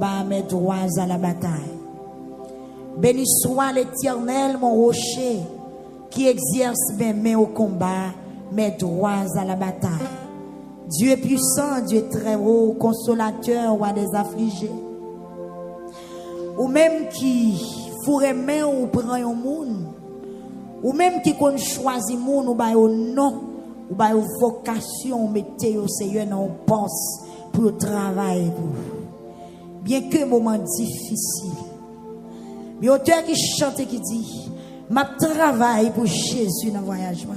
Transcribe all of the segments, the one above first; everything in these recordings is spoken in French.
combat, mes droits à la bataille. Béni soit l'Éternel, mon rocher, qui exerce mes mains au combat, mes droits à la bataille. Dieu est puissant, Dieu est très haut, consolateur, roi des affligés. Ou même qui fourre main ou prend un monde, ou même qui qu'on choisit monde ou ba au nom, ou ba au vocation, mettez au Seigneur dans pense pour travailler pour. Bien que moment difficile. Mais auteur qui chante et qui dit, ma travail pour Jésus dans le voyagement.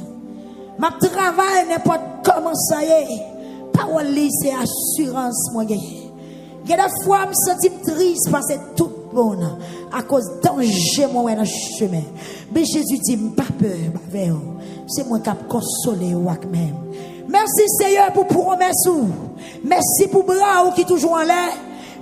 Ma travail n'importe comment ça y est. Parole c'est assurance moi gagné. Il y a des fois me sens triste parce que tout bon à cause danger moi dans le chemin. Mais Jésus dit pas peur, c'est moi qui a consolé ou même. Merci Seigneur pour promesse ou. Merci pour bras qui toujours en l'air.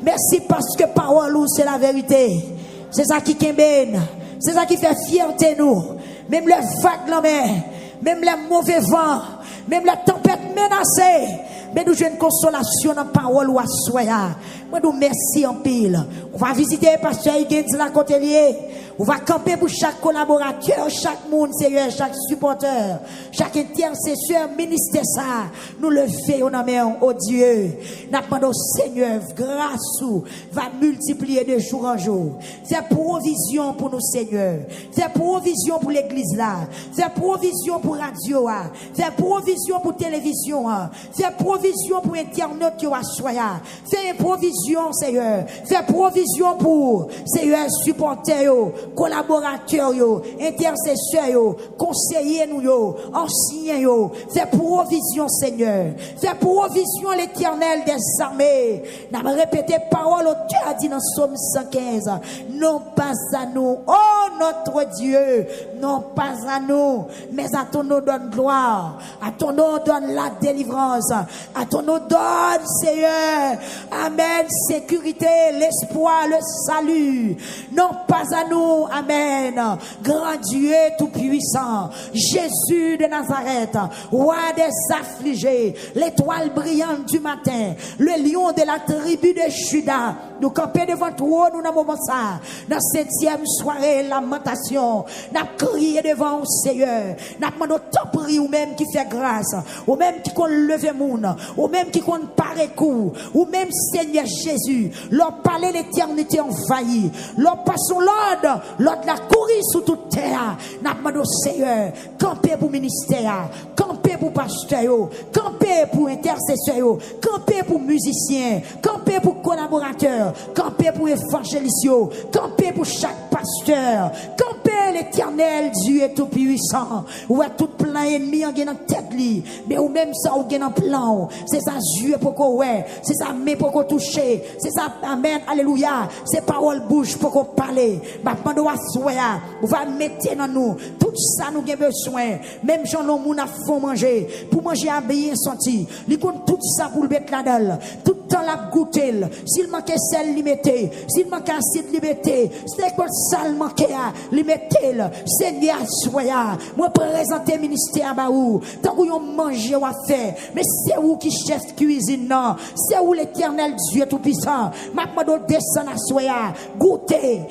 Merci parce que parole ou c'est la vérité. C'est ça qui kemben. C'est ça qui fait fierté nous. Même les vagues la mer, même les mauvais vents, même la tempête menacée. Mais nous avons une consolation dans la parole ou à soya. Moi nous merci en pile. On va visiter pasteur Higgins la côté lié. On va camper pour chaque collaborateur, chaque monde, Seigneur, chaque supporter, chaque intercesseur, ministère ça. Nous le faisons en main au Dieu. Nous demandons au Seigneur, grâce ou va multiplier de jour en jour. Fais provision pour nous, Seigneur. Fais provision pour l'église là. Fais provision pour radio. Fais provision pour télévision. Fais provision pour internet. Fais provision, Seigneur. Fais provision pour, Seigneur, supporter. Collaborateurs, intercesseurs, conseillers, anciens, fais provision, Seigneur. Fais provision, l'Éternel des armées. N'a pas répété parole, auteur a dit dans Psaume 115, non pas à nous, oh notre Dieu, non pas à nous, mais à ton nom donne gloire, à ton nom donne la délivrance, à ton nom donne, Seigneur, amen, sécurité, l'espoir, le salut, non pas à nous, amen, grand Dieu tout-puissant, Jésus de Nazareth, roi des affligés, l'étoile brillante du matin, le lion de la tribu de Juda. Nous camper devant toi, nous dans moment ça, dans 7e soirée lamentation, nous crié devant le Seigneur, nous demandons ton prix ou même qui fait grâce, ou même qui compte lever moun, ou même qui compte parer coup, ou même Seigneur Jésus, leur palais l'éternité envahie, leur passons l'ordre, l'autre la courir sous toute terre. Nous demandons Seigneur, camper pour ministère, camper pour pasteur, camper pour intercesseur, camper pour musicien, camper pour collaborateur, camper pour évangéliste, camper pour chaque pasteur, camper l'Éternel, Dieu est tout puissant. Ou à tout plein ennemi en gagnant tête li, mais ou même ça ou gagnant plan, c'est ça Dieu pour qu'on ouais, c'est ça mais pour qu'on toucher, c'est ça amen, alléluia, c'est parole bouche pour qu'on parler. Maintenant on va mettre dans nous tout ça nous avons besoin, même Jean l'homme moun a faut manger, pour manger à bien senti, li compte tout ça pour le mettre là-dedans, tout le temps la goûter, s'il manque sel li mettez, s'il manque acide li mettez, c'est quoi sale manque li mettez, Seigneur soya, moi présenter ministère ba ou, tant qu'on manger ou à faire, mais c'est où qui chef cuisine non, c'est où l'Éternel Dieu tout puissant, maintenant descend à soya, goûter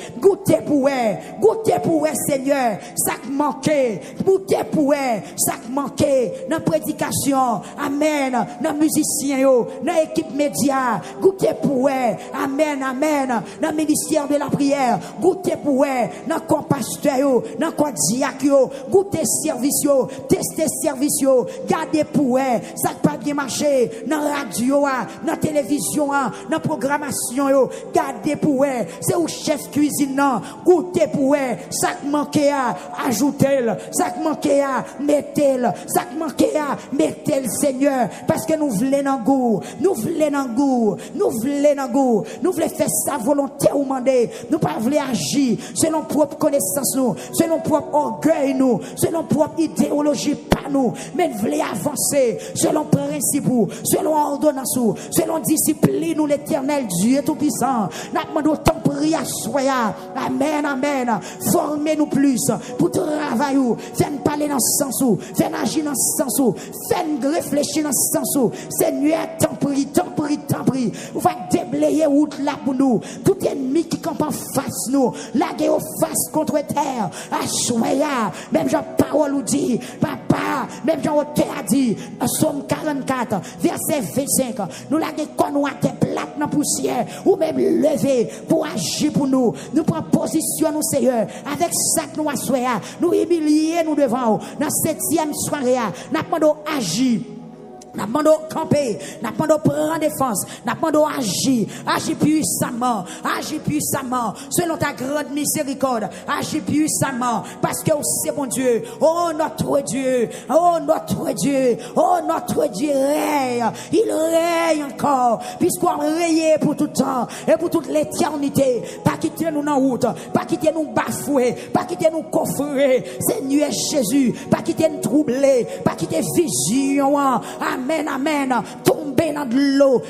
pour Seigneur, ça qui manquait, goûter pour ça qui manquait, dans prédication, amen, dans musicien dans équipe média, goûter pour amen, dans ministère de la prière, goûter pour dans corps pasteur, dans corps diacre, goûter service, tester service, garder pour ça qui pas bien marché, dans radio, dans télévision, dans programmation, garder pour c'est où chef cuisine non, goûter pour ça qui manquait à ajouter, ça qui manquait à mettre, ça qui manquait à mettre le Seigneur, parce que nous voulons dans goût, nous voulons faire sa volonté ou demander, nous pas voulons agir selon propre connaissance nous, selon propre orgueil nous, selon propre idéologie pas nous, mais nous voulons avancer selon principe, selon ordonnance, selon discipline, nous l'éternel Dieu Tout-Puissant. Nous demandons ton prière, soya. Amen, amen. Formez-nous plus pour travailler, faites-nous parler dans ce sens, faites-nous agir dans ce sens, faites-nous réfléchir dans ce sens. Seigneur, t'en prie, t'en prie, t'en prie. Vous va déblayer route là pour nous. Tout ennemi qui campe en face nous, la guerre face contre terre. Assoya, même Jean parole ou dit, papa, même Jean auteur a dit, Somme 44, verset 25, nous la guerre nous à tes plaques dans poussière, ou même lever pour agir pour nous. Nous prenons position, nous Seigneur, avec ça que nous assoya, nous humilier nous devant, dans 7e soirée, nous demandons agir. Nous demandons camper, nous demandons prendre défense, nous demandons agir puissamment, selon ta grande miséricorde, agis puissamment, parce que c'est bon Dieu, oh notre Dieu, oh notre Dieu, oh notre Dieu règne, il règne encore, puisqu'on règne pour tout temps et pour toute l'éternité, pas quitter nous dans route, pas quitter nous bafouer, pas quitter nous coffrer, Seigneur Jésus, pas quitter nous troubler, pas quitter vision, amen, amen. Tombez dans de l'eau.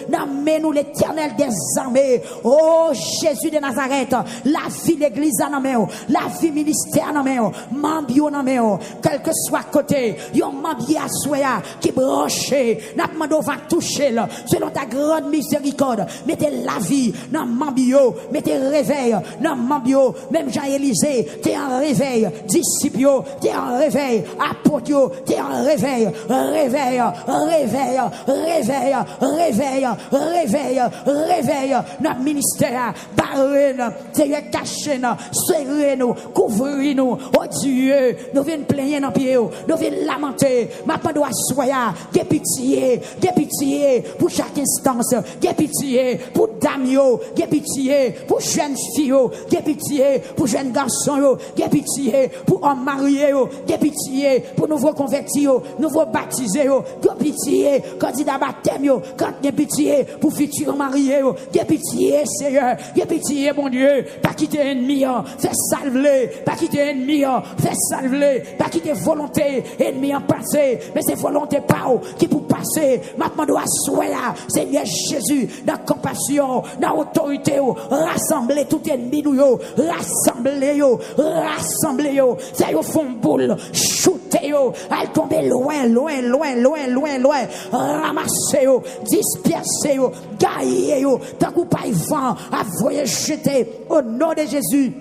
Nous l'éternel des armées. Oh Jésus de Nazareth. La vie l'église dans main. La vie ministère dans main. Mambio dans main. Quel que soit côté. Yon mambi à soya qui branché. N'a demandé va toucher là. Selon ta grande miséricorde. Mettez la vie dans mambio. Mettez réveil dans mambio. Même Jean-Élisée. T'es en réveil. Discipio. T'es en réveil. Apotio. T'es en réveil. Réveil. Réveil, réveil, réveil, réveil, réveil, notre ministère, barrez-nous, Seigneur, cachez-nous, serrez-nous, couvrez-nous, oh Dieu, nous venons plaigner dans pied, nous venons lamenter, maintenant doit soya, des pitié pour chaque instance, des pitié pour Damio, des pitié pour jeunes filles, des pitié pour jeunes garçons, des pitié pour hommes mariés, des pitié pour nouveaux convertis, nouveaux baptisés, des pitié, candidat baptême, quand il y a pitié pour futur marié, il y a pitié, Seigneur, il y a pitié, mon Dieu, pas quitter ennemi, fais salver, pas quitter ennemi, fais salver, pas quitter volonté, ennemi en passé, mais c'est volonté pas qui pour passer, maintenant doit soyer, Seigneur Jésus, dans compassion, dans autorité, rassembler tout ennemi, nous, rassembler, c'est au fond boule, shooter, elle tombe loin, ramassez-vous, dispersez-vous, gaillez-vous, tant que pas vent, à voyer jeter au nom de Jésus.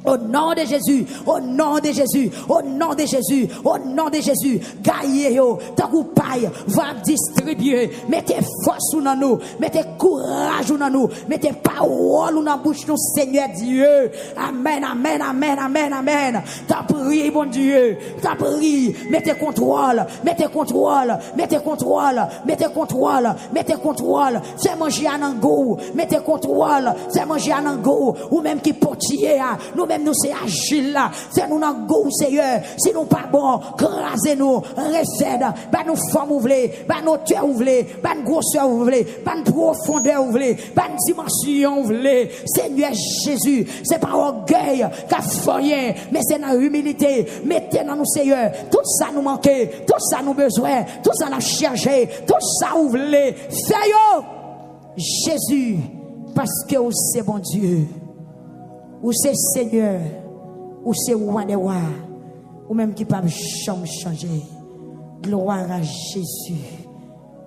Au nom de Jésus, au nom de Jésus, au nom de Jésus, au nom de Jésus, gaillez-vous, tant que paille, va distribuer, mettez force dans nous, mettez courage dans nous, mettez parole dans la bouche nous, Seigneur Dieu. Amen, amen, amen, amen, amen. T'as prié, bon Dieu, t'as prié, mettez contrôle, mettez contrôle, mettez contrôle, mettez contrôle, mettez contrôle, c'est manger à Nango, mettez contrôle, c'est manger à Nango, ou même qui portier, nous-mêmes nous c'est agile là, c'est nous dans go Seigneur, si nous pas bon, crasez-nous, recède, bah nous forme ouvlée, bah nous hauteur ouvlée, bah nous grosseur ouvlée, bah nous profondeur ouvlée, bah nous dimension ouvlée, Seigneur Jésus, c'est pas orgueil qu'a foyer, mais c'est dans humilité, mettez dans nous Seigneur, tout ça nous manquait, tout ça nous besoin, tout ça nous cherché, tout ça ouvlé, fais-yo, Jésus, parce que c'est bon Dieu. Ou c'est Seigneur, ou c'est roi des rois, ou même qui peut jamais changer. Gloire à Jésus.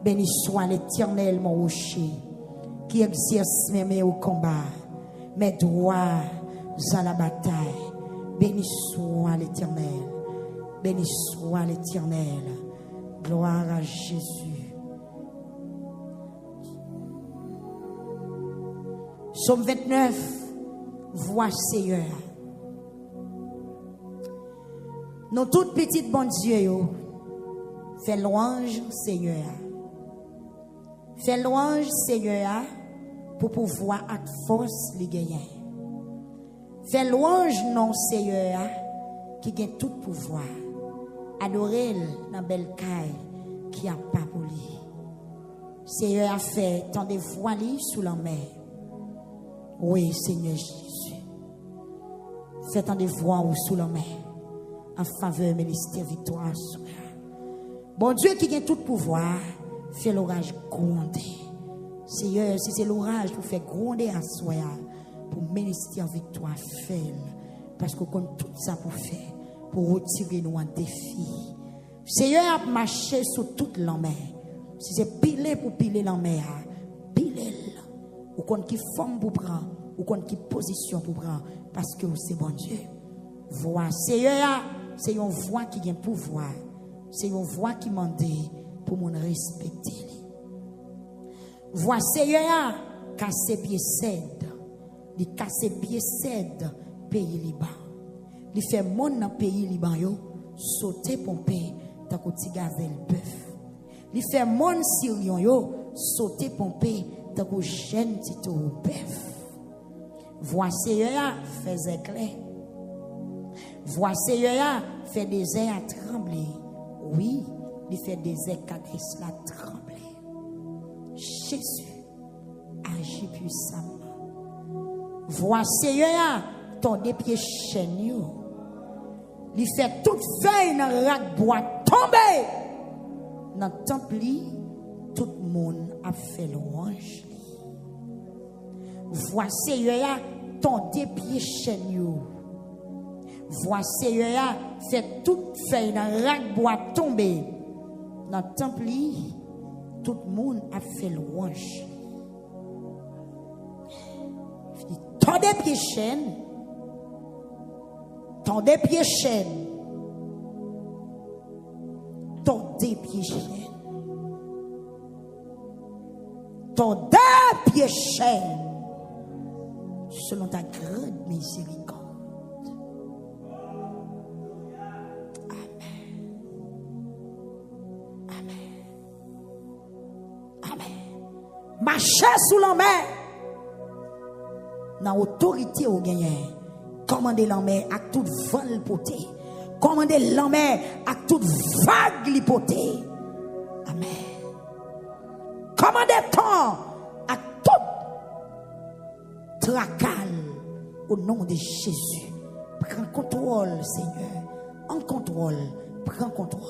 Béni soit l'Éternel, mon rocher, qui exerce mes mains au combat, mes droits à la bataille. Béni soit l'Éternel. Béni soit l'Éternel. Gloire à Jésus. Psaume 29. Vois Seigneur. Nos toutes petites bon Dieu, fais louange Seigneur. Fais louange Seigneur pour pouvoir avec force les gagner. Fais louange non Seigneur qui gagne tout pouvoir. Adorer dans belle caille qui a pas pour lui. Seigneur a fait tant de voiles sous la mer. Oui Seigneur Jésus. Faites un des voix ou sous la main en faveur du ministère victoire. Bon Dieu qui a tout pouvoir, fait l'orage gronder. Seigneur, si c'est l'orage pour faire gronder à soi, pour ministère victoire, fait. Parce qu'on compte tout ça pour faire, pour retirer nous un défi. Seigneur a marché sur toute la mer. Si c'est piler pour piler la mer, piler. Ou compte qui forme pour prendre, ou compte qui position pour prendre, parce que c'est bon Dieu. Voix, Seigneur, c'est une voix qui a pouvoir. C'est une voix qui m'a dit pour mon respecter. Voix, Seigneur, casser pied cède. Il casse pied cède pays Liban. Il fait mon dans pays Liban yo sauter pomper tant que ti gazelle bœuf. Il fait mon Syrien yo sauter pomper tant que jeune ti taureau bœuf. Voix Seigneur faisait clair. Voix Seigneur fait des airs à trembler. Oui, il fait des airs cadès la trembler. Jésus agit puissamment. Voix Seigneur ton des pieds chaîne yo. Il fait toute feuille dans rac bois tomber. Dans le temple, tout le monde a fait louange. Voix Seigneur ton des pieds chaîne yo. Voix Seigneur fait toute feuille dans rac bois tomber. Dans le temple, tout le monde a fait louange. Tendez pieds chaîne. Tendez pieds chaîne. Tendez pieds chaîne. Tendez pieds chaîne. Selon ta grande miséricorde. Amen. Amen. Amen. Marchez sous la mer. Dans l'autorité au gagné. Commandez la mer à toute vol poté. Commandez la mer à toute vague lipoté. Amen. Commandez temps à tout tracal au nom de Jésus. Prends contrôle, Seigneur. En contrôle. Prends contrôle.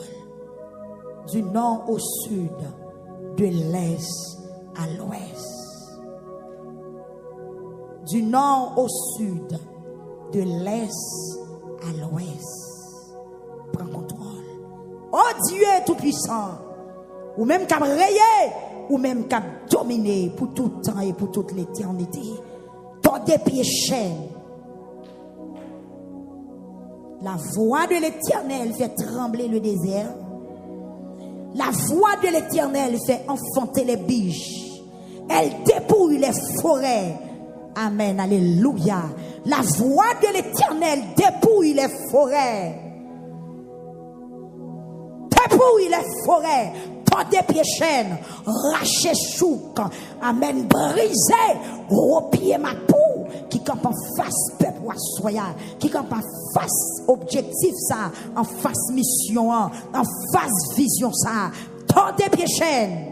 Du nord au sud, de l'est à l'ouest. Du nord au sud, de l'est à l'ouest. Prends contrôle. Oh Dieu tout-puissant, ou même qu'à rayer, ou même qu'à dominer pour tout temps et pour toute l'éternité. Tendez pieds chaînes. La voix de l'Éternel fait trembler le désert. La voix de l'Éternel fait enfanter les biches. Elle dépouille les forêts. Amen, alléluia. La voix de l'Éternel dépouille les forêts. Dépouille les forêts. Tendez pieds chaînes. Rachez chouk. Amen, brisez. Repiez ma peau. Qui campe en face peuple à soya. Qui campe en face objectif ça. En face mission. En face vision ça. Tendez pieds chaînes.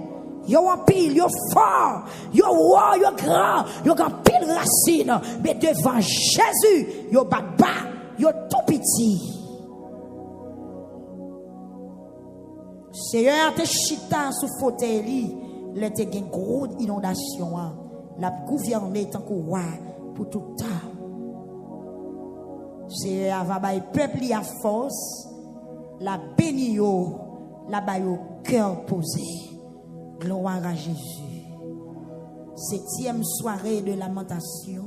Yo en pile, yo fort, yo roi, yo grand, yo grand pile racine. Mais devant Jésus, yo baba, yo tout petit. Seigneur te chita sous fauteuil, le te gen gros inondation, la gouverner tant que roi pour tout temps. Seigneur va bailler peuple à force, la béni yo, la baille au cœur posé. Gloire à Jésus. 7e soirée de lamentation.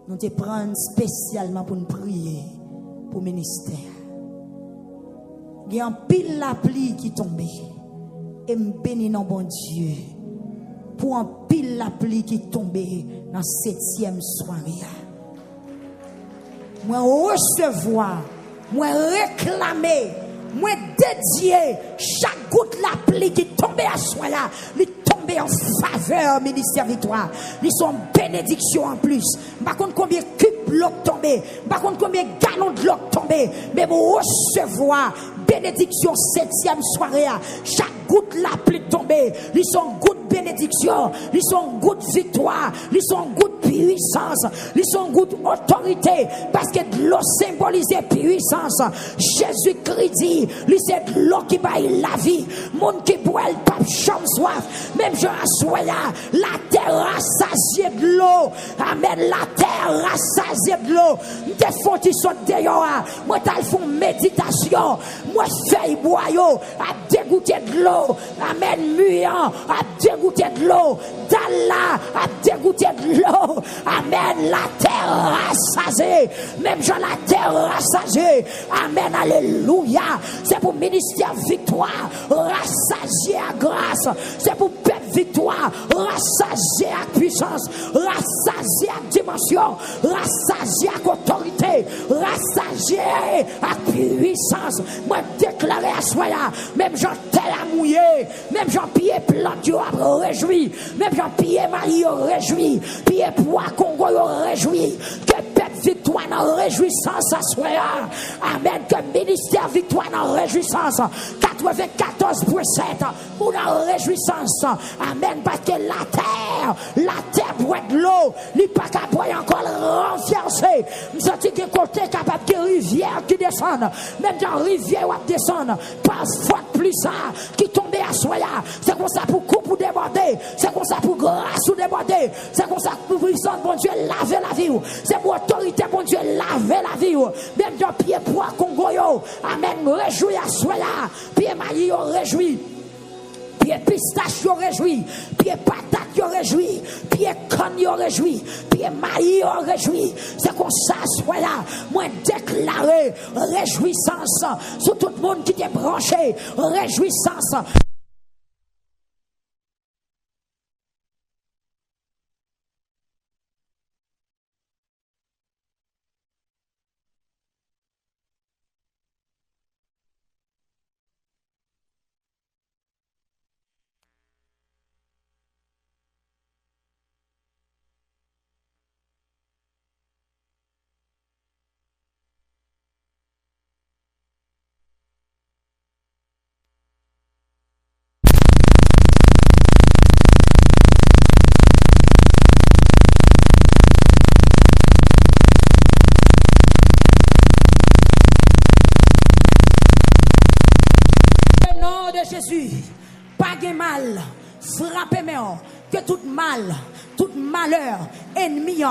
Nous te prenons spécialement pour nous prier pour le ministère. Il y a un pile la pluie qui tombe. Et me bénis non bon Dieu. Pour un pile la pluie qui tombe dans 7e soirée. Moi recevoir, moi réclamer, moi dédier chaque goutte la pluie qui tombe à soi là, lui tomber en faveur ministère victoire. Ils sont bénédictions en plus. Par contre combien cubes l'eau tombé, par contre combien gallons de l'eau tombé, mais vous recevoir bénédiction 7e soirée. Chaque goutte la pluie tombée, ils sont goutte bénédiction, ils sont goutte victoire, ils sont goutte puissance, ils sont goutte autorité, parce que de l'eau symbolisait puissance. Jésus-Christ dit, c'est de l'eau qui baille la vie, monde qui boit le pape chante soif, même je assoya, la terre rassasiée de l'eau, amen, la terre rassasiée de l'eau, des fonds qui sont dehors, moi t'as font méditation, moi feuille boyau, à dégoûter de l'eau, amen, muant, à dégoûter de l'eau, Dalla, à dégoûter de l'eau, amen, la terre rassasiée, même Jean la terre rassasiée, amen, alléluia, c'est pour ministère victoire, rassasié à grâce, c'est pour peuple victoire, rassasié à puissance, rassasié à dimension, rassasié à autorité, rassasié à puissance. Moi déclaré à soya, même Jean terre à mouiller, même Jean pied plant Dieu a réjoui, même Jean pied mari réjoui, pied poids Congo réjoui, que peuple victoire en réjouissance à soya, amen, que ministère victoire en réjouissance, 94,7 pour la réjouissance, amen, parce que la terre boit de l'eau, il n'est pas capable encore renverser. Nous sommes dit que côté capable de rivière qui descendent, même dans rivière qui descendent, parfois plus ça qui tombe à soya, c'est comme ça pour couper ou déborder, c'est comme ça pour grâce ou déborder, c'est comme ça pour puissance, bon Dieu, laver la vie, c'est pour autorité, bon Dieu, laver la vie, même dans pied poids Congo, amen, réjouis à soya, pied maïs réjouis. Pied pistache yo réjoui, pied patate yo réjoui, pied canne yo réjoui, pied maïs yo réjoui. C'est comme ça, soya, moi déclaré réjouissance sur tout le monde qui est branché, réjouissance. Jésus, pas de mal, frappez-moi, que tout mal, tout malheur, ennemi,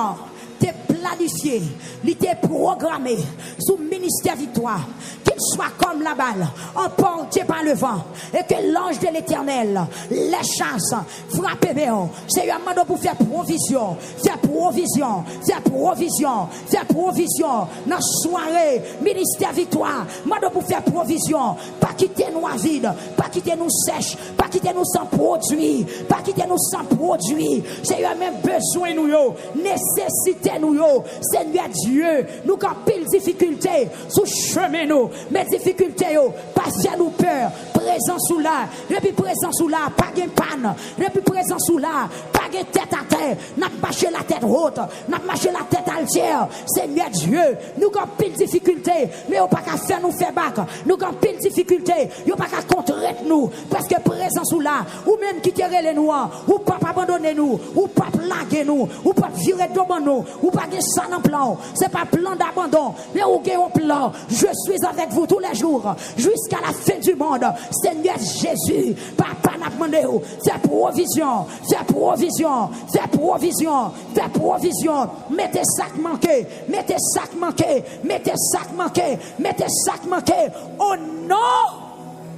t'es planifié, il t'est programmé sous ministère victoire, qu'il soit comme la balle, emporté par le vent, et que l'ange de l'éternel les chasse, frappez-moi, c'est un mandat pour faire provision, faire provision, faire provision, faire provision, dans la soirée, ministère victoire, mandat pour faire provision, pas quitter nous à vide, pas quitter nous sèche, pas quitter nous sans produit, pas quitter nous sans produit, c'est un même besoin nous, nécessité nous, Seigneur Dieu, nous avons pile difficulté sous chemin nous, mais difficultés pas faire nous peur, présent sous là, depuis présent sous là, pas de panne, depuis présent sous là, pas de tête à terre, n'a pas marché la tête haute, n'a pas marché la tête altière, Seigneur Dieu, nous avons pile difficulté, mais on pas qu'à faire nous faire bac, nous avons pile difficulté, on pas qu'à contrer nous, parce que présent sous là, ou même quitter les noirs, ou pas abandonner nous, ou pas plaguer nous, ou pas virer devant nous, ou pas de ça dans plan, c'est pas plan d'abandon, mais ou un plan, je suis avec vous tous les jours, jusqu'à la fin du monde, Seigneur Jésus, papa n'a demandé, fais provision, fais provision, fais provision, fais provision, mettez sac manqué, mettez sac manqué, mettez sac manqué, mettez sac manqué, au nom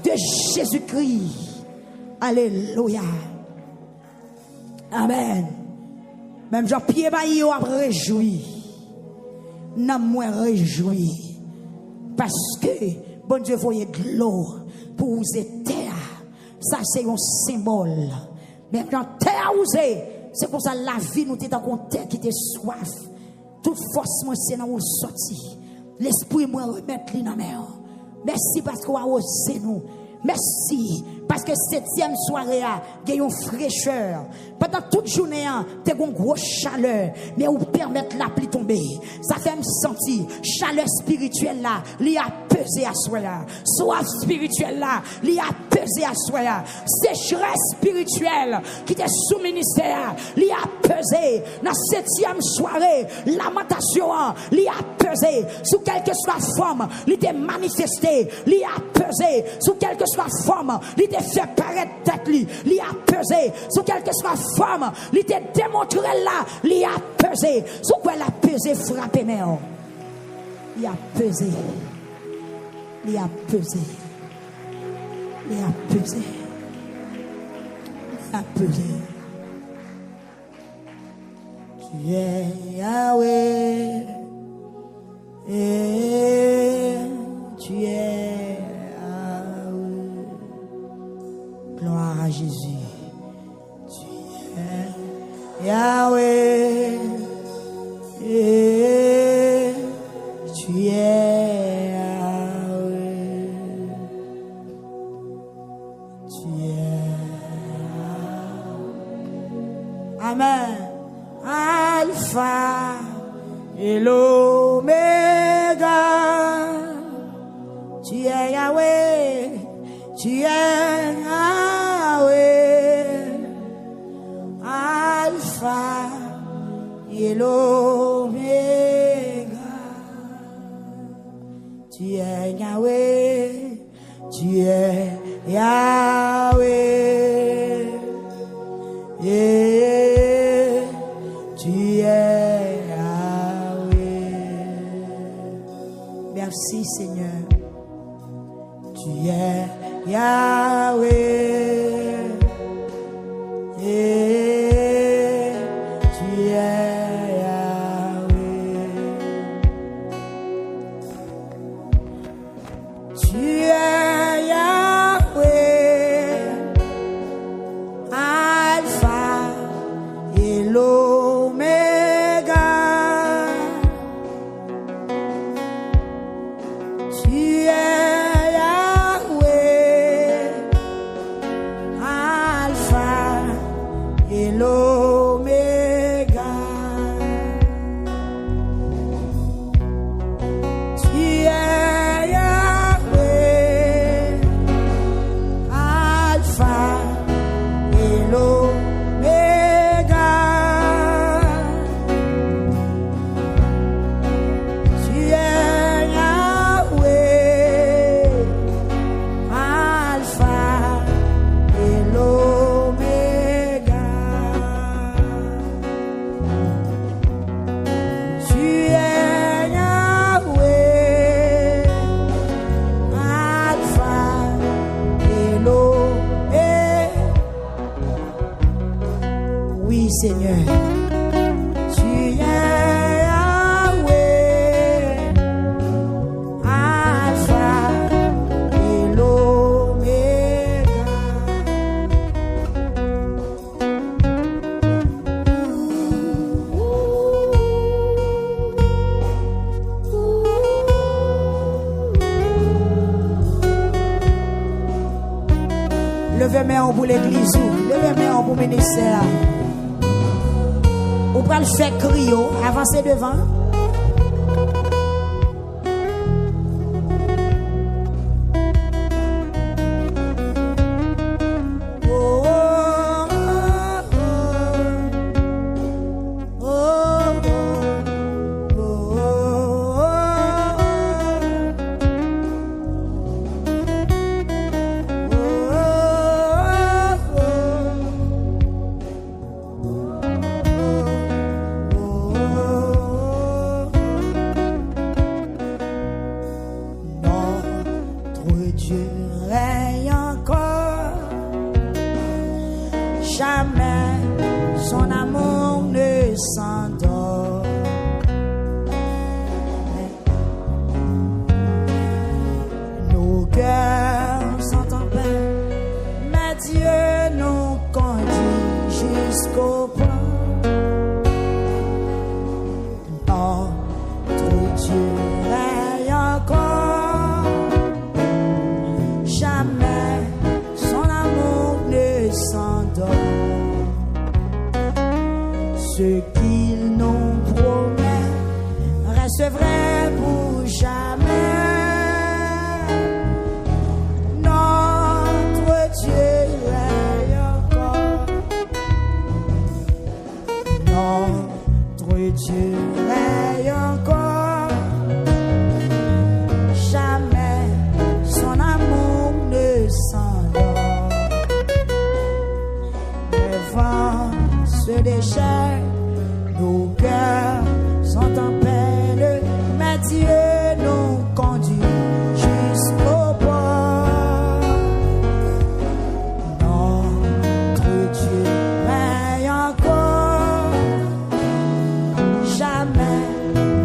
de Jésus-Christ, alléluia, amen. Même Jean-Pierre Bailly a réjoui. N'a moins réjoui. Parce que, bon Dieu, voyez de l'eau pour vous terre. Ça, c'est un symbole. Même dans terre, c'est pour ça la vie nous était en terre qui était soif. Toute force, moi, c'est dans où sorti. L'esprit, moi, remettre dans la mer. Merci parce qu'on a osé nous. Merci Parce que 7e soirée, il y a une fraîcheur. Pendant toute journée, tu as une grosse chaleur. Mais vous permettre la pluie tomber. Ça fait me sentir chaleur spirituelle là, il a pesé à soi. Soif spirituelle là, il a pesé à soi. Sécheresse spirituelle qui était sous ministère, il a pesé. Dans 7e soirée, lamentation, il a pesé. Sous quelque soit forme, il était manifesté. Il a pesé. Sous quelque soit forme, il était fait paraître tête lui. Il a pesé. Sous quelque soit forme, il était démontré là. Il a pesé. Sous quoi il a pesé, frappé néo. Il a pesé. Il a pesé. Il a pesé. Il a pesé. Tu es Yahweh. Et tu es Yahweh. Gloire à Jésus. Tu es Yahweh. Et tu es Yahweh. Tu es Yahweh. Amen. Alpha et l'Oméga. Tu es Yahweh. Tu es Yahweh. Alpha et l'Oméga. Tu es Yahweh. Tu es Yahweh. Yeah. Tu es Yahweh. Merci Seigneur. Tu es Yahweh. Yeah. Tu es Yahweh. Tu es Yahweh. Alpha et l'Oméga. Tu es Yahweh. Alpha et l'Oméga. Tu es Yahweh. Alpha et l'Oméga. Tu es Yahweh. Alpha et l'Oméga. Tu es Yahweh. Alpha et l'Oméga. Oui, Seigneur. Tu es Yahweh. Alpha et l'Oméga. Levez-moi en pour l'église, levez-moi en pour le ministère. Ou pas le faire crier, avancez devant. Oh, oh, oh, oh, oh, oh, oh. Ce qu'il nous promet reste vrai pour jamais. Notre Dieu est encore. Notre Dieu est encore. Jamais son amour ne s'endort. Les vents se déchaînent, nos cœurs sont en peine, mais Dieu nous conduit jusqu'au port. Notre Dieu règne encore. Jamais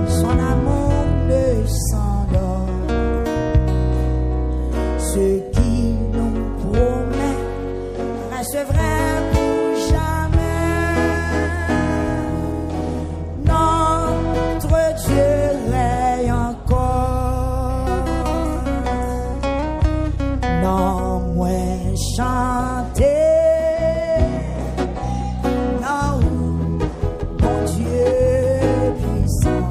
son amour ne s'endort. Ce qui nous promet reste vrai pour jamais. Notre Dieu règne encore. Non, moi chanter. Non, mon Dieu puissant.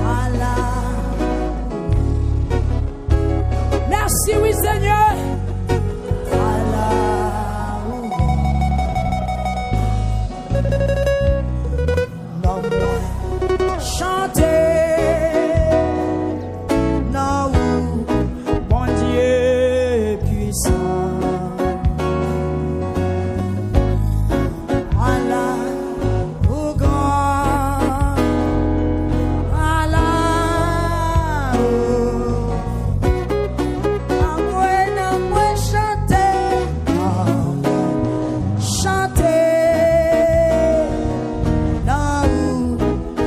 Allah. Merci, oui, Seigneur. Allah. Non, moi chanter. Non, mon Dieu puissant. Allah, au grand. Allah, non, moi chanter. Non, chanter. Non,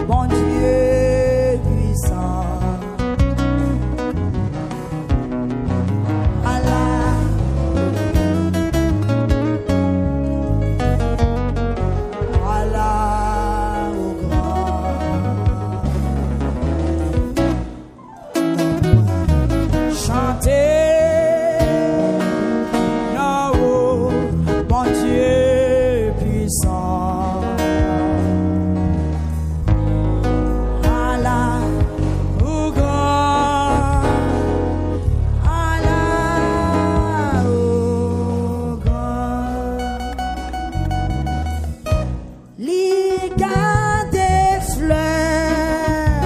mon Dieu puissant. Allah. Allah au grand. Chanter. Non, mon Dieu puissant. Allah au grand. Allah au grand. Liga des fleurs,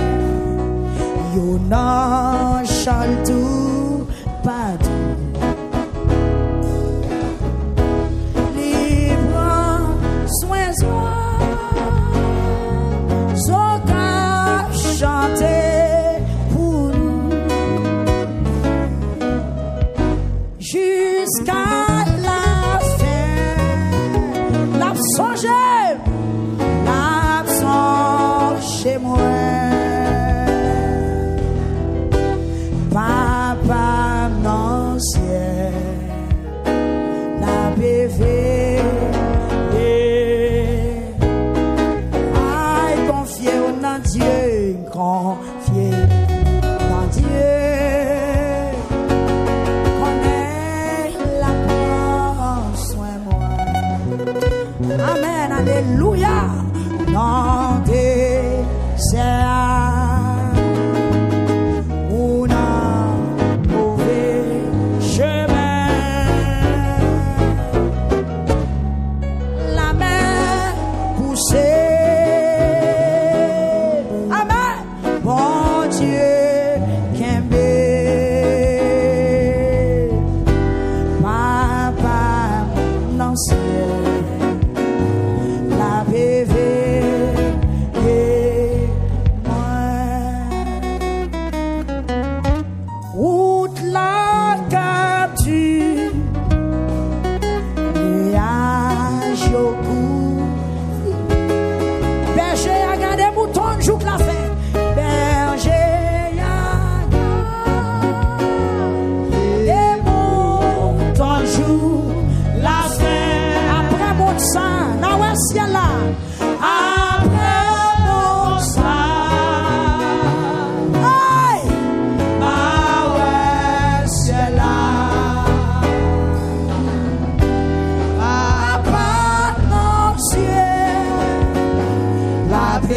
yo nan chal tout partout. Libre soin son cap chanter pour nous jusqu'à la fin. L'absence chez moi. Papa non ciel, la BV. Aïe, confier dans Dieu, confier dans Dieu. Connais la prend soin moi. Amen, alléluia. Non, c'est la PV et moi.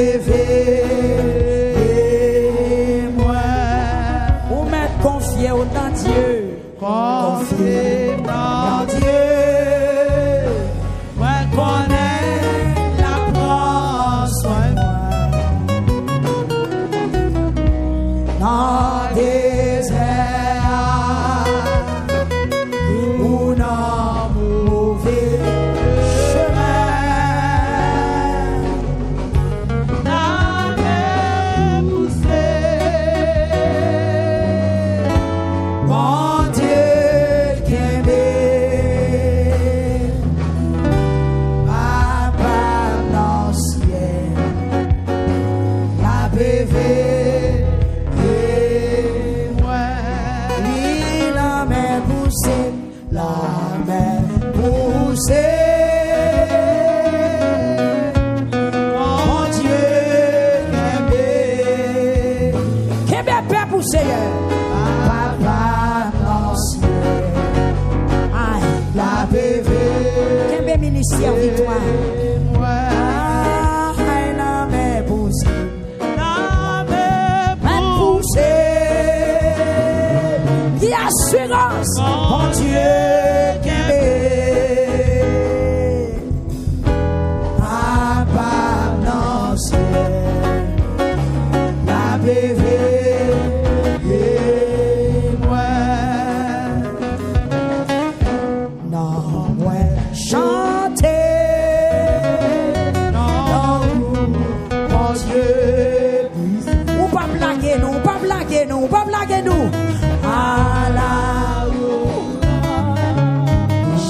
PV, moi. Ou mettre confié au dans Dieu. Confié dans Dieu. Moi connais la prend soin de moi. Dans désert ou dans mauvais chemin, dans mes poussées, bon Dieu qui m'aime, Papa dans le ciel, la PV. La main poussée, mon Dieu, qu'est-ce que Père poussé, Papa dans ciel, aïe, la PV, qu'est-ce que ministère victoire, aïe, la main poussée, qui assurance, mon Dieu.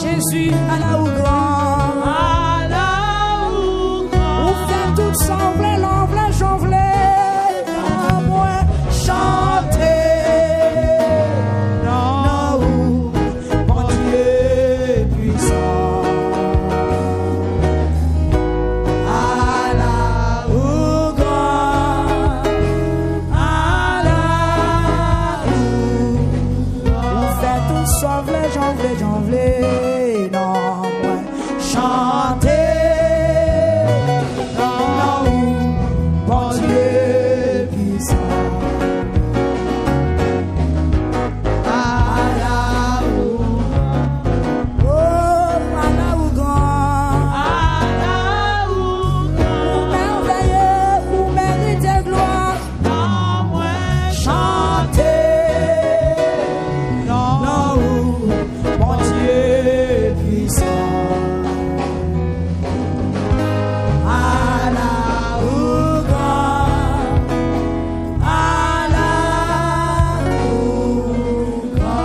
Jésus à la ou grand, ou fait tout semble, l'envle, j'envle, à moi chanter, non, mon Dieu puissant, à la ou grand, à la ou fait tout semble, j'envle, non, moi chanter, non, bon Dieu puissant, à la ou, oh, à la ou grand, ou merveilleux, ou mérite gloire, non, moi chanter, non, mon Dieu puissant, à la ou grand, à la ou grand.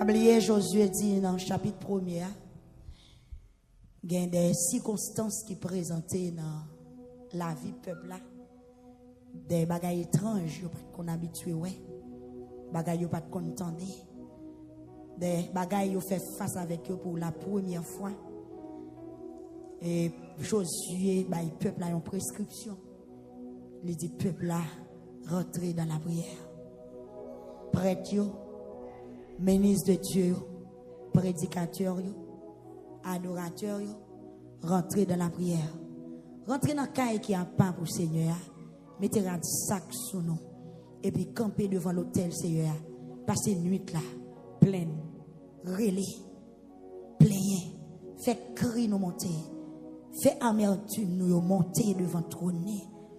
Oubliez Josué dit dans le chapitre 1er, il y a des circonstances qui présentaient dans la vie du peuple là, des bagailles étranges qu'on habitué ouais, bagailles pas qu'on entendait, des bagailles fait face avec eux pour la première fois. Et Josué bah le peuple a une prescription. Il dit peuple là rentrer dans la prière. Prêtre yo, ministre de Dieu, prédicateur, adorateur, rentrez dans la prière. Rentrez dans le cahier qui a pas pour le Seigneur. Mettez un sac sous nous. Et puis campez devant l'autel Seigneur. Passez une nuit là, pleine, relais, plaignez. Fait cri nous monter. Fait amertume nous monter devant trône.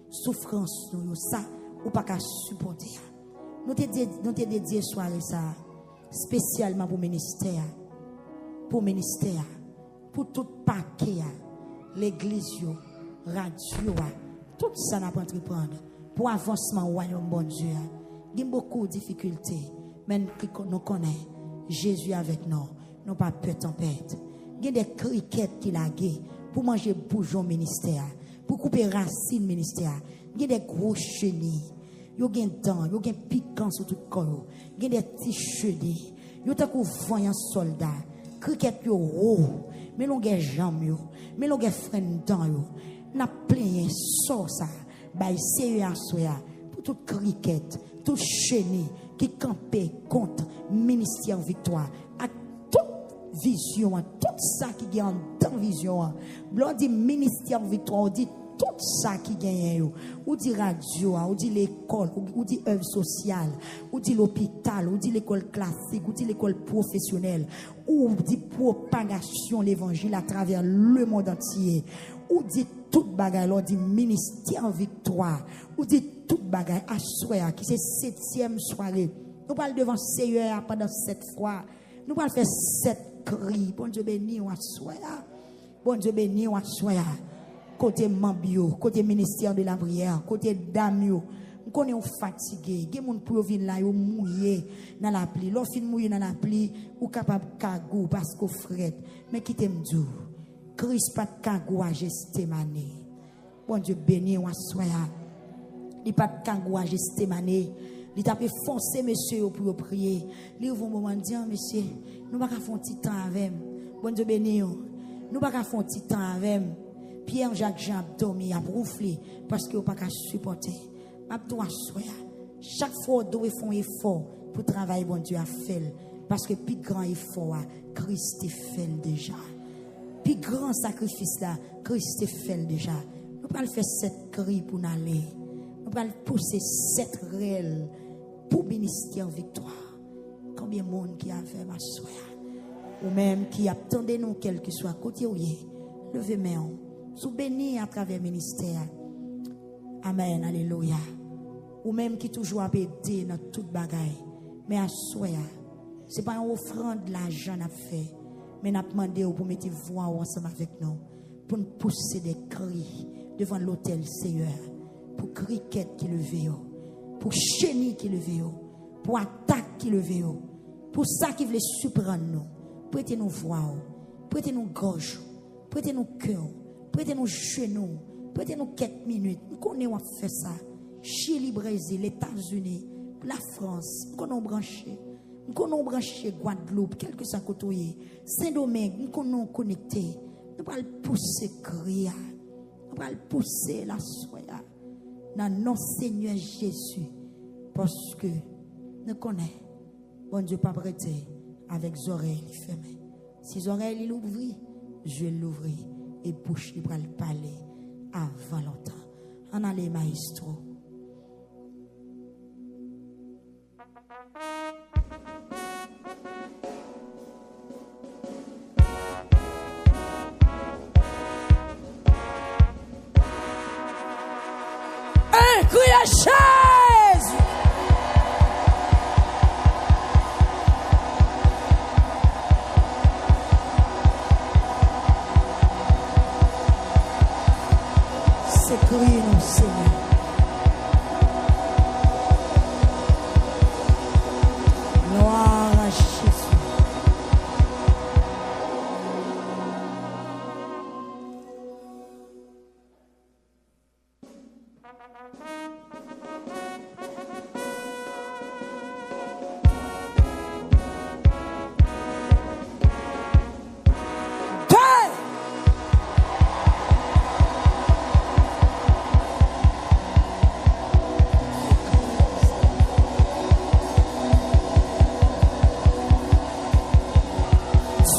Souffrance nous ça ou pas qu'à supporter. Nous te dédié soirée ça spécialement pour ministère. Pour ministère, pour tout paquet, l'église, radio, tout ça n'a pas entreprendre pour avancement au royaume bon Dieu. Il y a beaucoup de difficultés, mais nous connaissons Jésus avec nous. Nous pas peur de tempête. Il y a des criquettes qui laguent pour manger bouillon ministère, pour couper racine ministère. Il y a des gros chenilles. Il y a des dents, il y a des piquants sur tout le corps. Il y a des petits chenilles. Il y a des voyants soldats. Criquettes yo haut, mais l'on gagne jambes yo, mais l'on gagne frein dans yo, n'a plein ça bay sérieux soya pour toute cricket, toute chenille qui campait contre ministère victoire à toute vision, tout ça qui gagne dans vision. On dit ministère victoire, on dit tout ça qui gagne, ou dit radio, ou dit l'école, ou dit œuvre sociale, ou dit l'hôpital, ou dit l'école classique, ou dit l'école professionnelle, ou dit propagation l'évangile à travers le monde entier, ou dit toute bagaille, on dit ministère victoire, ou dit toute bagaille à soir, qui c'est 7e soirée. Nous parlons devant Seigneur pendant 7 fois. Nous parlons faire 7 cris. Bon Dieu béni, on soir. Bon Dieu béni, on soir. Côté Mambio, côté ministère de la prière, côté Damio, on connaît fatigué, gen moun pour venir là yo mouillé dans la pluie, l'on fin mouillé dans la pluie ou capable kagou parce qu'on fret, mais qui t'aime dou. Christ pas kagou à Gestemane. Bon Dieu béni ou soya. Il pas kagou à Gestemane. Il t'a fait foncer monsieur pour prier. Il ouvre un moment dire monsieur, nous pas faire un petit temps avec. Bon Dieu béni. Nous pas faire un petit temps avec. Pierre-Jacques Jean dormi a roufflé parce qu'il n'a pas qu'à supporter. Chaque fois, on doit faire un effort pour travailler, bon Dieu a fait. Parce que plus grand effort, Christ a fait déjà. Plus grand sacrifice là, Christ a fait déjà. Nous allons faire 7 cris pour nous aller. Nous allons pousser 7 réels pour ministère victoire. Combien de monde qui a fait ma soeur? Ou même qui attendait nous, quel que soit côté où il est. Levez main. Sous béni à travers le ministère. Amen, alléluia. Ou même qui toujours a aidé dans toute bagaille. Mais à soi, ce n'est pas une offrande de l'argent à faire. Mais nous demandé pour mettre voix ensemble avec nous. Pour nous pousser des cris devant l'autel Seigneur. Pour cricket qui le veut. Pour chenille qui le veut. Pour attaque qui le veut. Pour ça qui veut surprendre nous. Prêtez nous voix. Prêtez nous gorge. Prêtez nous cœur. Prêtez nos genoux, prêtez nos quelques minutes. Nous connaissons faire ça. Chili, Brésil, les États-Unis, la France, nous connaissons branché. Nous connaissons branché Guadeloupe, quel que soit côté. Saint-Domingue, nous connaissons connecté. Nous allons pousser crier. Nous allons pousser la soya. Dans nom Seigneur Jésus. Parce que nous connaissons. Bon Dieu, pas prêté avec les oreilles fermées. Si les oreilles l'ouvrent, je vais l'ouvrir. Et bouche libre à parler avant longtemps. En allez, maestro. Un cri à chaise. Criez-nous, Seigneur. Gloire à Jésus.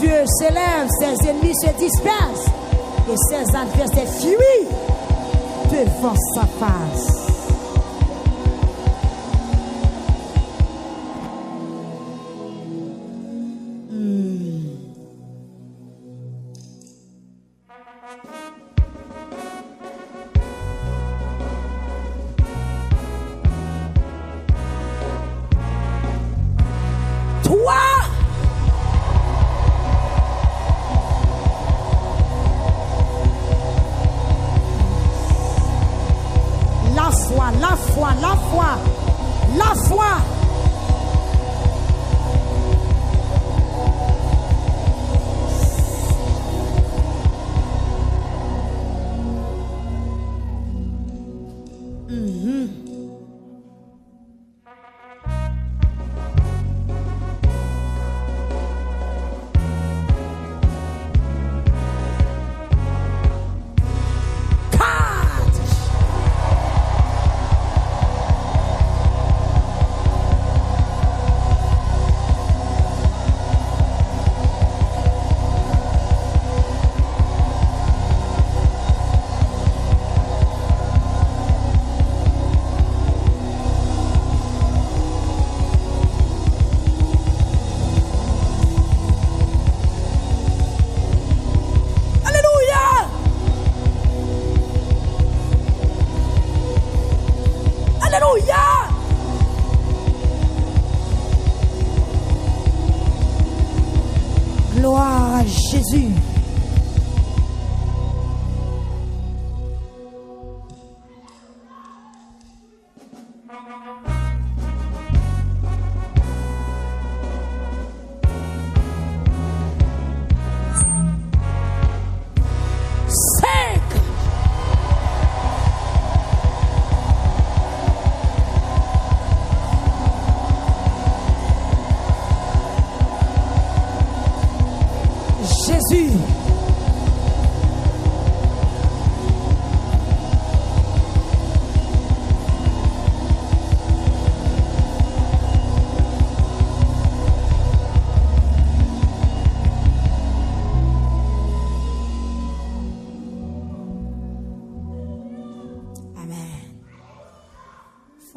Dieu s'élève, ses ennemis se dispersent et ses adversaires fuient devant sa face. La foi.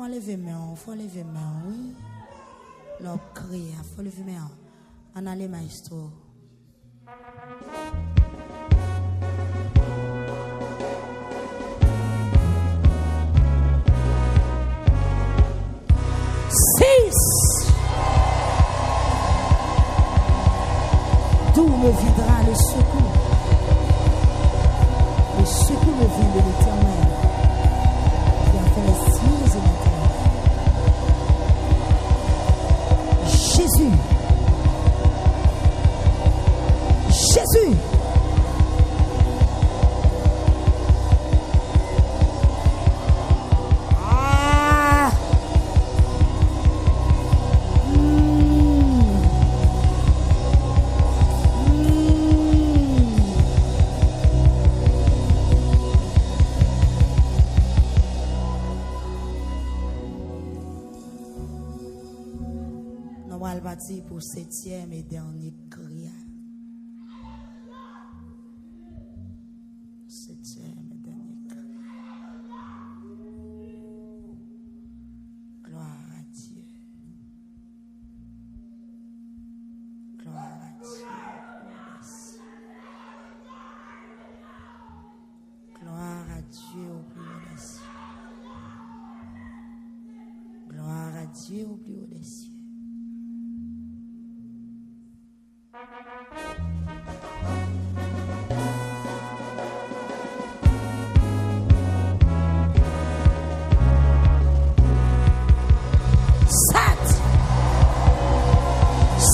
Faut lever main, oui. L'on crie, faut lever main. On a les maestros. D'où me viendra le secours? Le secours me vient de l'Éternel qui a fait les cieux et la terre. Jésus. Jésus. Pour 7e et dernier cri. 7e et dernier cri. Gloire à Dieu. Gloire à Dieu. Gloire à Dieu au plus haut des cieux. Gloire à Dieu au plus haut des cieux.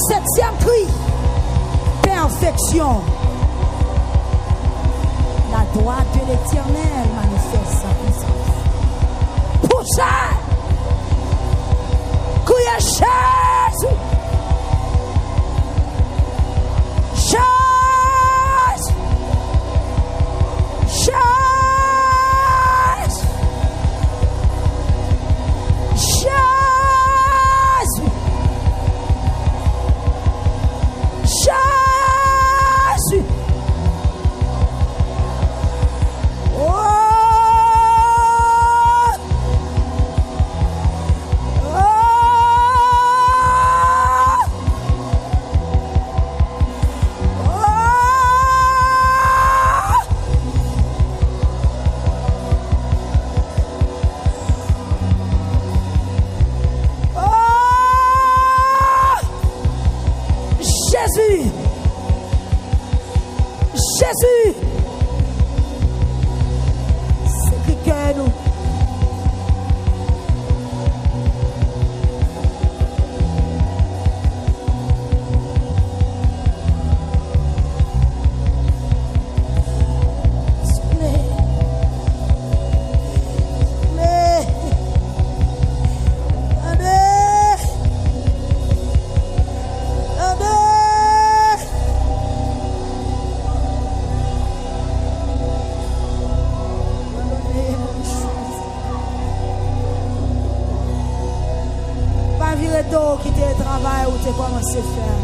Septième cri, perfection. La droite de l'Éternel manifeste sa puissance. Pour ça, criez Jésus. Jésus. Jésus. Jésus. Jésus. Oh. Jésus. Jésus. C'est que nous. Qui te travail ou te commencé à faire.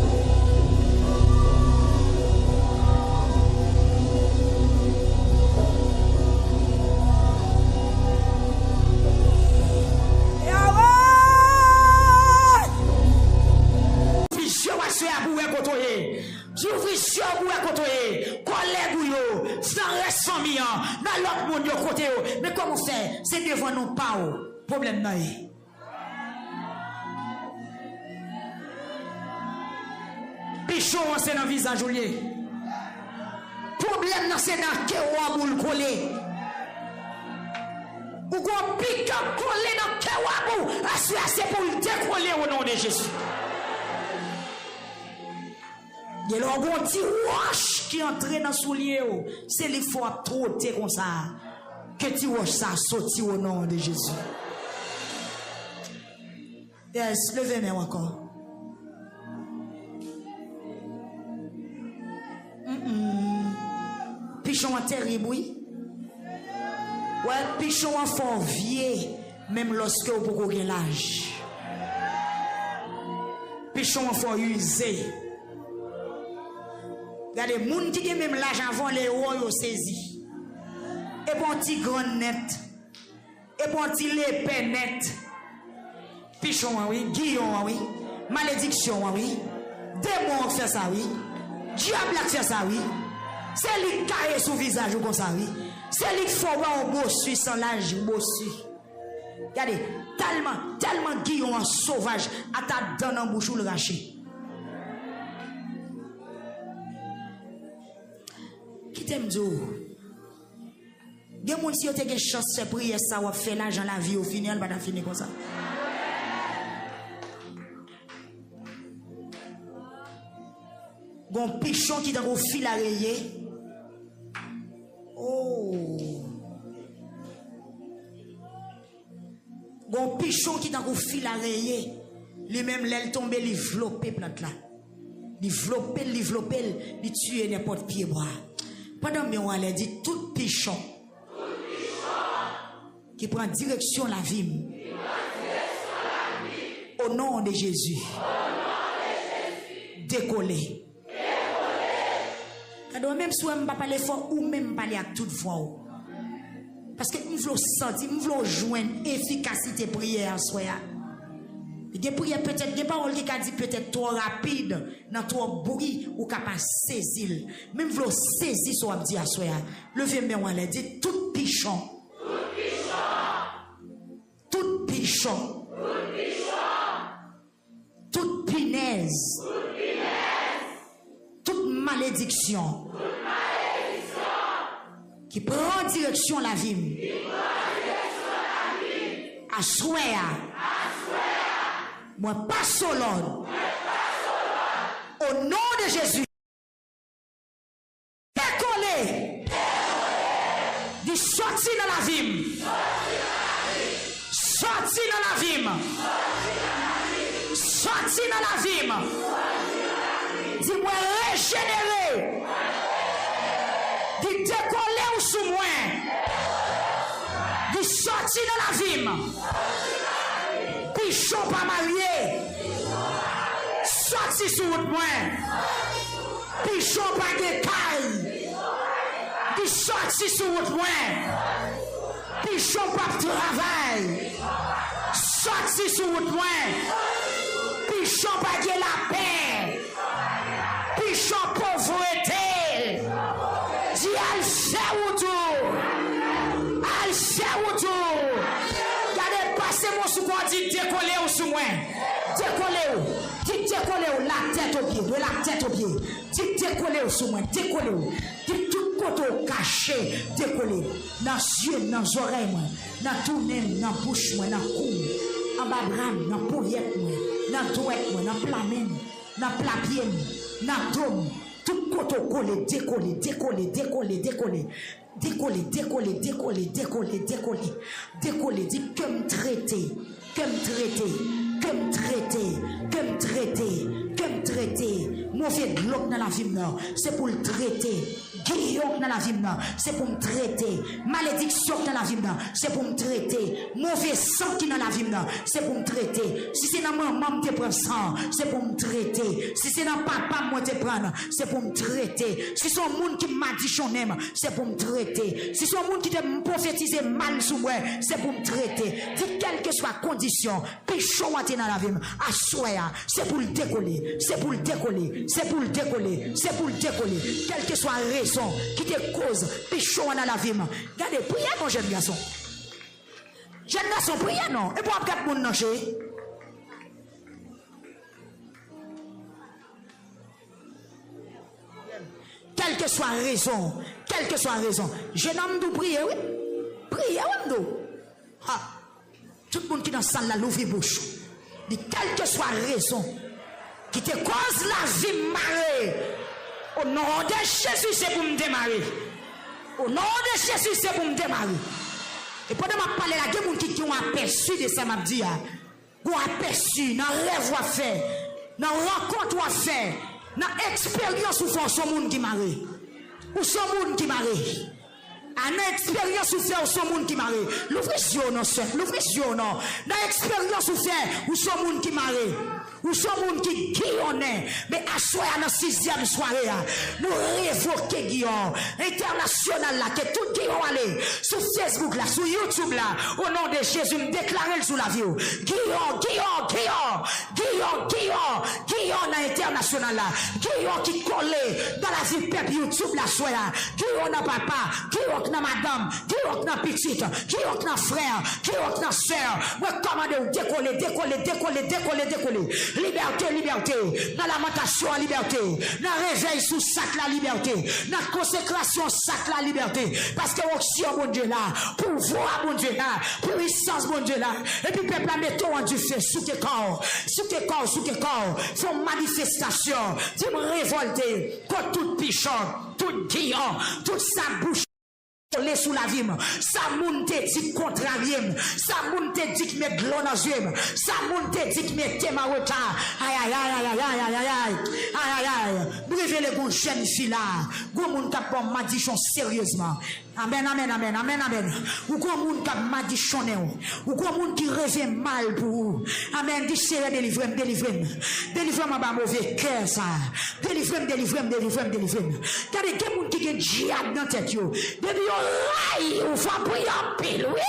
Mais comment faire? C'est devant nous pas problème là. Pichon c'est dans le visage lié. Problème c'est dans kewa boule collé. Ou qu'on pique collé dans kewa boule. C'est pour le décoller au nom de Jésus. Il y a un petit roche qui entre dans le soulier. C'est les fois trop comme ça. Que tu roche ça sorti au nom de Jésus. Yes, levez-moi encore. Pichon terrible, oui. Ouais, pichon fort vieux, même lorsque vous pouvez l'âge. Pichon fort usé. Regardez, les gens qui ont même l'âge avant les rois, ils ont saisi. Et pour un petit grand net, et pour un petit l'épée net, Pichon, oui. Guillaume, oui. Malédiction, oui. Démon fait ça, oui. Diable fait ça, oui. C'est lui qui carré sous visage comme ça, oui. C'est lui qui faut voir un bossu sans l'âge, bossu. Regardez, tellement Guillaume en sauvage, à ta donne en bouche ou le raché. Qui t'aime dire? Des gens qui ont des chances de prier ça, ou faire l'argent la vie au final, pas finir comme ça. Gon pichon qui dans au fil à rayer. Oh. Gon pichon qui dans au fil à rayer. Lui-même l'aile tomber, lui vlopper plante là. Lui vlopper, lui tuer n'importe pied bois. Pendant que on a dit tout pichon qui prend direction la vie. Au nom de Jésus. Décoller. Même si je ne pas parler fort ou même parler à toute voix. Parce que je veux sentir, je veux joindre efficacité prière à soi. Il y a prière peut-être, il y a parole qui dit peut-être trop rapide, dans trop bruit ou capable saisir. Même je veux saisir ce qu'on dit à soi. Levez-moi, on l'a dit, tout pichon. Tout pichon. Toute pinaise. Toute malédiction. Qui prend direction la vie. À souhait. Moi pas solon. Au nom de Jésus. Décoller. Dit sortir dans la vie. Sortir dans la vie. Sortir dans la vie. Dis-moi régénérer. Dis décoller ou sous moi. Dis sortir dans la vie. Pichon pas marié. Sortir sous votre moi. Pichon pas de caille. Dis sortir sous votre moi. Pichon pas de travail. Sortir sous votre moi. Pichon pas de la paix. Pichon pauvreté. Dis al fait ou tout. Al fait ou tout. Regardez, passez mon sous quoi dit décoller ou sous moi. Décoller ou. Dis décoller ou la tête au pied. De la tête au pied. Dis décoller ou sous moi. Décoller ou. Dis tout côté caché. Décoller. Dans les yeux, dans les oreilles, dans tout le nez, dans la bouche, dans le cou. En bas bras, dans la poignette, dans la douette, dans la plamine, dans la plapienne, dans la dôme. Tout côté collé, décoller, décoller, décoller, décoller. Décoller, décoller, décoller, décoller, décoller. Décoller, dit que me traiter, que me traiter, que me traiter, que me traiter, que me traiter. Mauvais bloc dans la vie, c'est pour le traiter. Guillaume dans la vie, c'est pour me traiter. Malédiction dans la vie, c'est pour me traiter. Mauvais sang qui dans la vie, c'est pour me traiter. Si c'est dans maman qui prend sang, c'est pour me traiter. Si c'est dans papa moi te prendre, c'est pour me traiter. Si c'est un monde qui m'a dit son aime, c'est pour me traiter. Si c'est un monde qui te prophétise mal sur moi, c'est pour me traiter. Dis quelle que soit la condition, pichon dans la vie, à soi, c'est pour le décoller. C'est pour le décoller. C'est pour le décoller. C'est pour le décoller. Quelle que soit la raison qui te cause pichon dans la vie. Regardez, priez mon jeune garçon. Jeune garçon, priez non. Et pour quatre moun nan chez. Quelle que soit la raison, quelle que soit la raison. Jeune homme d'où prier, oui. Priez, oui, d'où. Tout le monde qui est dans la salle là, l'ouvre bouche. Dit quelle que soit la raison qui te cause la vie marée. Au nom de Jésus, c'est pour me démarrer. Au nom de Jésus, c'est pour me démarrer. Et pendant que je parle, il y a des gens qui ont aperçu de ça, m'a dit, qui ont aperçu, dans le rêve à faire, dans la rencontre à faire, dans l'expérience où font son monde qui marre. Ou son monde qui marre. Dans l'expérience où fait son monde qui marre. L'ouvrez yeux, non, l'ouvrez yeux, non. Dans l'expérience où fait, ou son monde qui marre. Ou son monde qui guillonne, mais à soi, dans la 6e soirée, nous révoquons Guillaume international là, que tout Guillaume allait, sous ces Facebook là, sur YouTube là, au nom de Jésus, me déclarer sous la vie. Guillaume dans l'international là. Guillaume qui collé dans la vie peuple YouTube là, soit là. Guillaume dans papa, Guillaume dans madame, Guillaume dans petite, Guillaume dans frère, Guillaume dans soeur. Moi, commande décoller. Liberté. Dans la lamentation, liberté. Dans le réveil sous sac la liberté. Dans la consécration sac la liberté. Parce que l'onction, mon Dieu là, pouvoir, mon Dieu là, puissance, mon Dieu là. Et puis, peuple, la mettons en Dieu fait sous tes corps. Font manifestation. Tu me révolter contre toute pichon, tout guillon, toute sa bouche. Sous la vie, ça moun te dit contrarié, ça moun te dit que mes glons dans yeux, ça moun te dit que mes thèmes en retard. Aïe. Brevez les bons jeunes filles là, gros moun kap bon madichon sérieusement. Amen. Ou gros moun kap madichonne, ou gros moun qui revient mal pour vous. Amen. Dis Seigneur, délivre-moi par mauvais cœur ça. Délivre-moi. Car il y a des moun qui ont diable dans tête yo. Aïe, on va prier en pile, oui.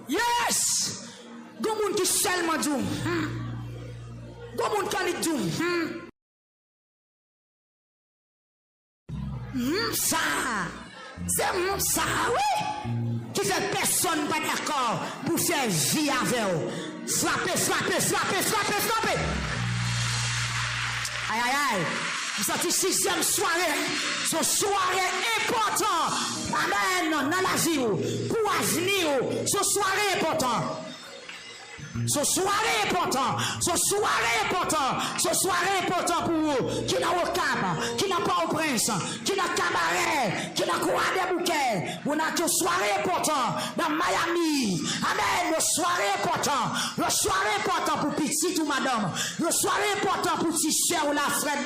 Yes! Gon moun qui seulement doum. Gon moun qui doum. Ça. C'est ça, oui, qui fait personne pas d'accord pour faire vie avec vous. Frappez. Aïe. Vous êtes 6e soirée. C'est une soirée importante. Amen. Dans la vie, pour l'avenir, c'est une soirée importante. Ce soirée important pour vous, qui n'a au cap, qui n'a pas au prince, qui n'a cabaret, qui n'a quoi des bouquets. Vous n'avez une soirée important dans Miami. Amen. Le soirée important pour petit ou madame. Le soirée important pour petit soeur ou la frère.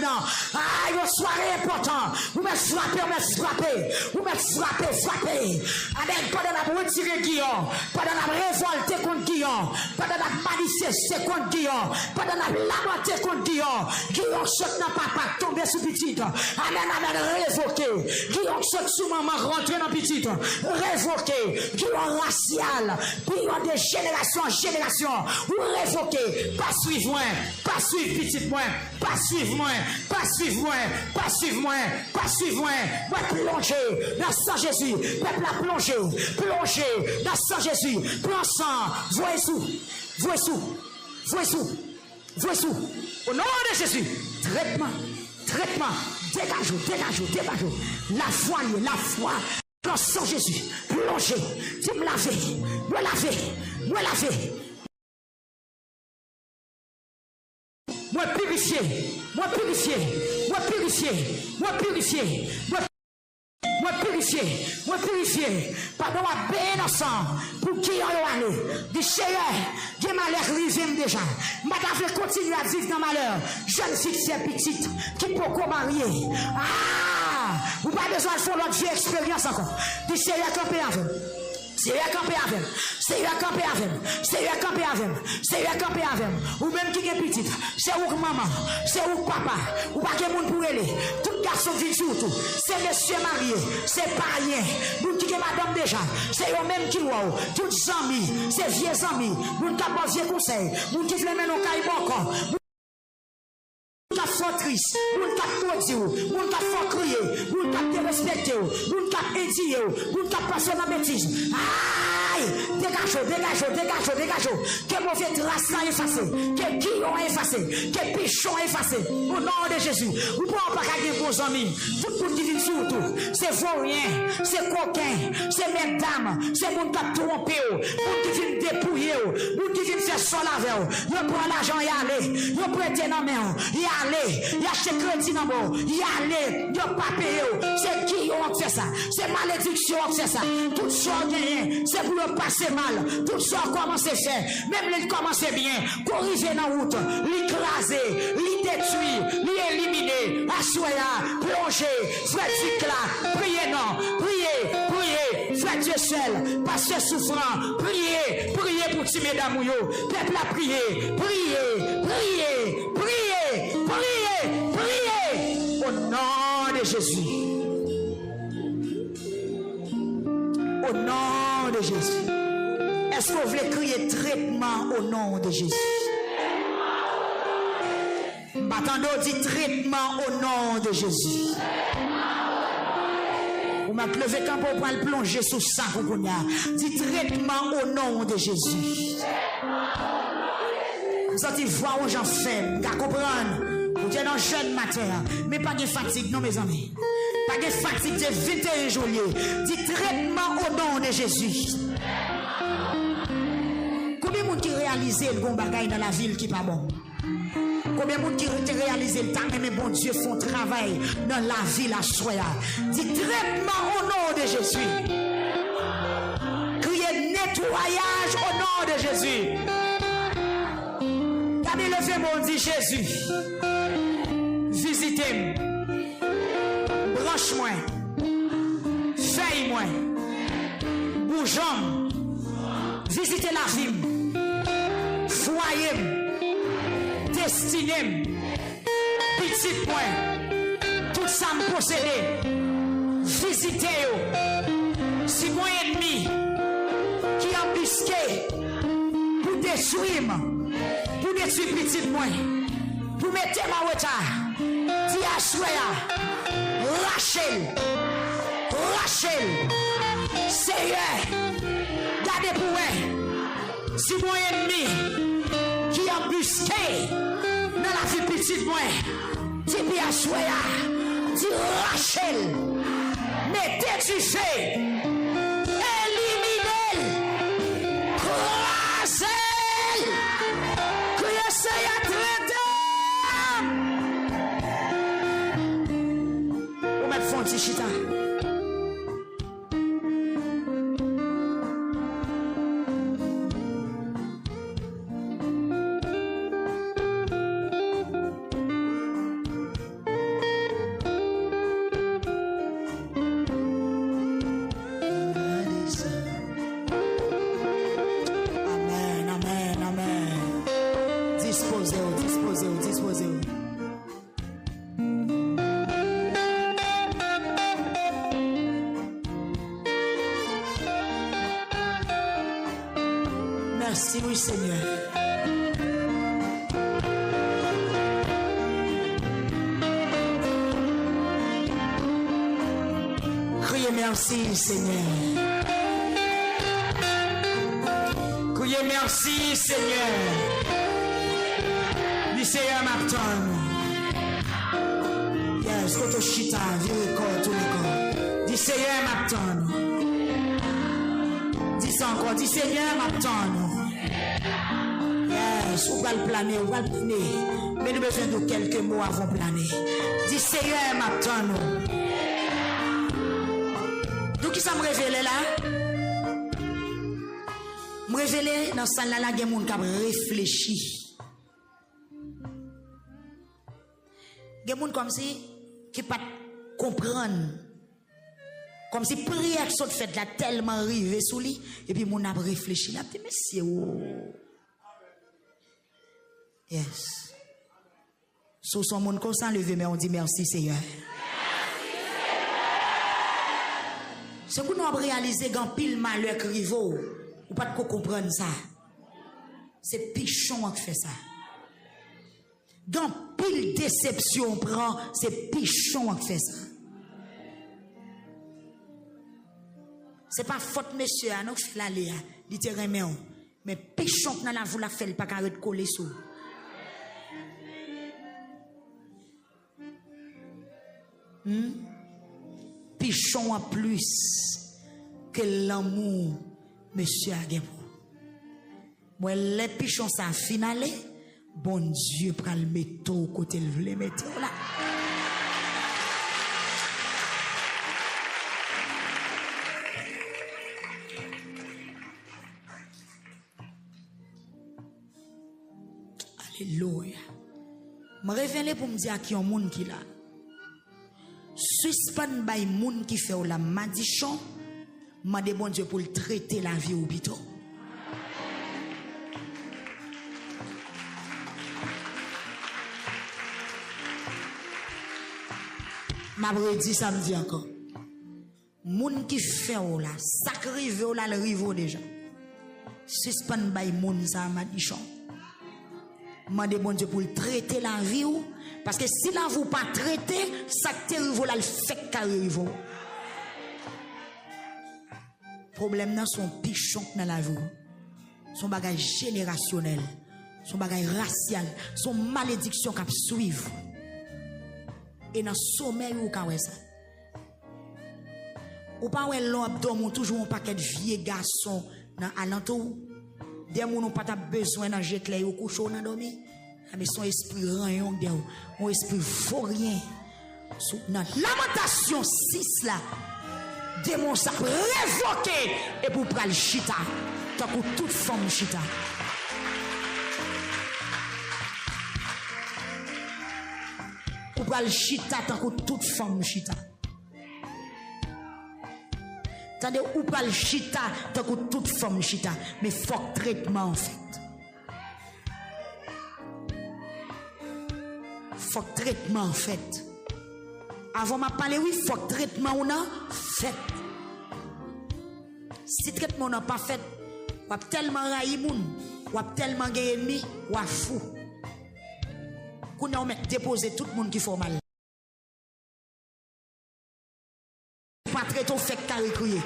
Ah, le soirée important. Vous me frappez. Amen. Pendant la retirer Guillaume, pendant la révolte contre Guillaume, pendant la manifester contre Guillaume, pendant la lamenter contre Guillaume saute dans papa, tomber sous petite. Amen, révoqué. Guillaume saute sous maman, rentrer dans petite. Révoqué. Guillaume racial, Guillaume de génération en génération. Ou révoqué. Pas suivre moi, pas suivre petite moi, pas suivre moi. Moi plonger dans sang Jésus. Peuple a plongé dans sang Jésus. Prends sang, voyez sous. Au nom de Jésus, traitement, dégage. La foi, dans sang Jésus, plongez, tu me laver. Moi purifier. Pardon, à bien ensemble. Pour qui on va aller? Du Seigneur, j'ai malheur rivime déjà. Madame veut continuer à vivre dans malheur. Jeune fille, c'est petite, qui peut qu'on marier. Ah! Vous n'avez pas besoin de faire notre vie expérience encore. Du Seigneur, camper avec. Seigneur camper avec. Ou même qui est petite, c'est où maman, c'est où papa, ou pas que moun pour aller. Tout garçon vit surtout. C'est monsieur marié, c'est pas rien. Moun qui est madame déjà, c'est eux même qui wow. Toutes amis, c'est vieux amis. Moun qui a pas vieux conseil, moun qui veut mener au caïbon. Moun qui a fort triste, moun qui a maudit, moun qui a fort crier, moun qui a dérespecté, moun qui a édié, moun qui a passé dans la bêtise. Aïe! Dégage. Que mauvais trace là effacé, que guillon effacé, que pichon effacé. Au nom de Jésus, vous pouvez pas garder vos amis. Tout le monde qui vit surtout, c'est vaurien, c'est coquin, c'est mesdames, c'est moun qui a trompé, moun qui vient dépouiller, moun qui vient faire sol avec. Vous prenez l'argent y aller, vous prêtez dans main, y aller, y acheter crédit dans bon, y aller, y pas payer. C'est qui ont fait ça, c'est malédiction qui fait ça. Tout ça gagné, c'est pour le passer mal. Tout ça commence à faire, même les commence bien, corriger dans la route, l'écraser, détruire, l'éliminer, assoyer, plonger, frère là, priez non, priez, frère Dieu seul, pasteur souffrant, priez, priez pour ces mesdames, peuple a prié, priez, priez, priez, priez, priez, au nom de Jésus. Au nom de Jésus. Est-ce que vous voulez crier traitement au nom de Jésus? M'attendons, dit traitement au nom de Jésus. Vous m'avez levé quand vous pouvez le plonger sous ça, vous dit traitement au nom de Jésus. Vous avez voir aux gens faibles, vous comprendre. Vous êtes dans jeune matin, mais pas de fatigue, non mes amis. Pas de fatigue, c'est vite et joli. Dit traitement au nom de Jésus. Combien de monde qui réalise le bon bagage dans la ville qui n'est pas bon? Combien de monde qui réalise le temps, mais bon Dieu font travail dans la ville à Soya? Dit traitement au nom de Jésus. Criez nettoyage au nom de Jésus. Regardez le fait mon dit Jésus. Visitez-moi. Branche-moi. Feuille-moi. Bougeons. Visitez la vie. Foyer. Destinez. Petit point. Tout ça me posséder. Visitez-vous. Si mon ennemi qui embusqué pour détruire, pour détruire petit moi, pour mettre ma retard, dis à Soya, lâchez, Seigneur, gardez pour moi, si mon ennemi qui embusqué dans la vie petite moi, dis à Soya, dis lâchez, mettez du feu. Chita. Amen, amen, amen. Disposez-vous, disposez-vous, disposez-vous. Merci, oui, Seigneur. Criez merci, Seigneur. Criez merci, Seigneur. Du Seigneur m'attend. Yes, koto chita, vieux corps, tout le corps. Du Seigneur m'attend. Dis ça encore, dis Seigneur m'attend. Yes, on va le planer, on va le planer. Mais nous avons besoin de quelques mots avant de planer. Dis Seigneur m'attend. Donc, qui ça me révèle là? Me révèle dans ce là, il y a des gens qui ont réfléchi. Il y a des gens comme si qui ne comprennent pas. Comme si prière qui sont faite là tellement arrivé sous lui. Et puis mon a réfléchi là. Mais c'est où? Yes. Sous son monde comme ça levé, mais on dit merci Seigneur. C'est pour nous réaliser qu'en pile malheur qui arrive, ou pas de comprendre ça. C'est Pichon qui fait ça. Dans pile déception prend, c'est Pichon qui fait ça. C'est pas faute monsieur, non fait la léa, dit terrain mais Pichon dans la voula fait pas carré de coller sous. Pichon en plus que l'amour monsieur a gagné. Moi les pichons ça finalé, bon Dieu prend le mettre au côté le mettre là. Alléluia. Je révèle pour me dire qu'il y a un monde qui là. Suspend by moun qui fait la madichon Mandez bon Dieu pour le traiter la vie au bito. M'a dit samedi encore. Moun qui fait ou là, sacrive ou là le rivo déjà. Suspend by moun ça m'a dit chon. Mandez bon Dieu pour le traiter la vie ou parce que si là vous pas traiter, ça te rivo là le fait carré rivo. Problème dans son pichon dans la vie. Son bagage générationnel, son bagage racial, son malédiction qui suivre. Et dans sommeil ou ka ça. Ou pas ouais l'homme dorme toujours un paquet de vieux garçons dans alentour. Des moun n'ont pas besoin d'en jeter ou coucher dans dormir. Mais son esprit rayon de mon esprit vaurien. Dans Lamentation 6 là, démon ça révoqué et pour pral chita tant que toute forme chita. Pour pral chita tant que toute forme chita. Tandis ou pral chita tant que toute forme chita, mais faut traitement en fait. Faut traitement en fait. Avant m'a parlé oui, faut traitement on a fait. Si traitement n'a pas fait, ou tellement raï moun, ou tellement gagné ennemi, ou fou. Qu'on a déposé tout le monde qui fait mal. Pas traiter fait carré crier.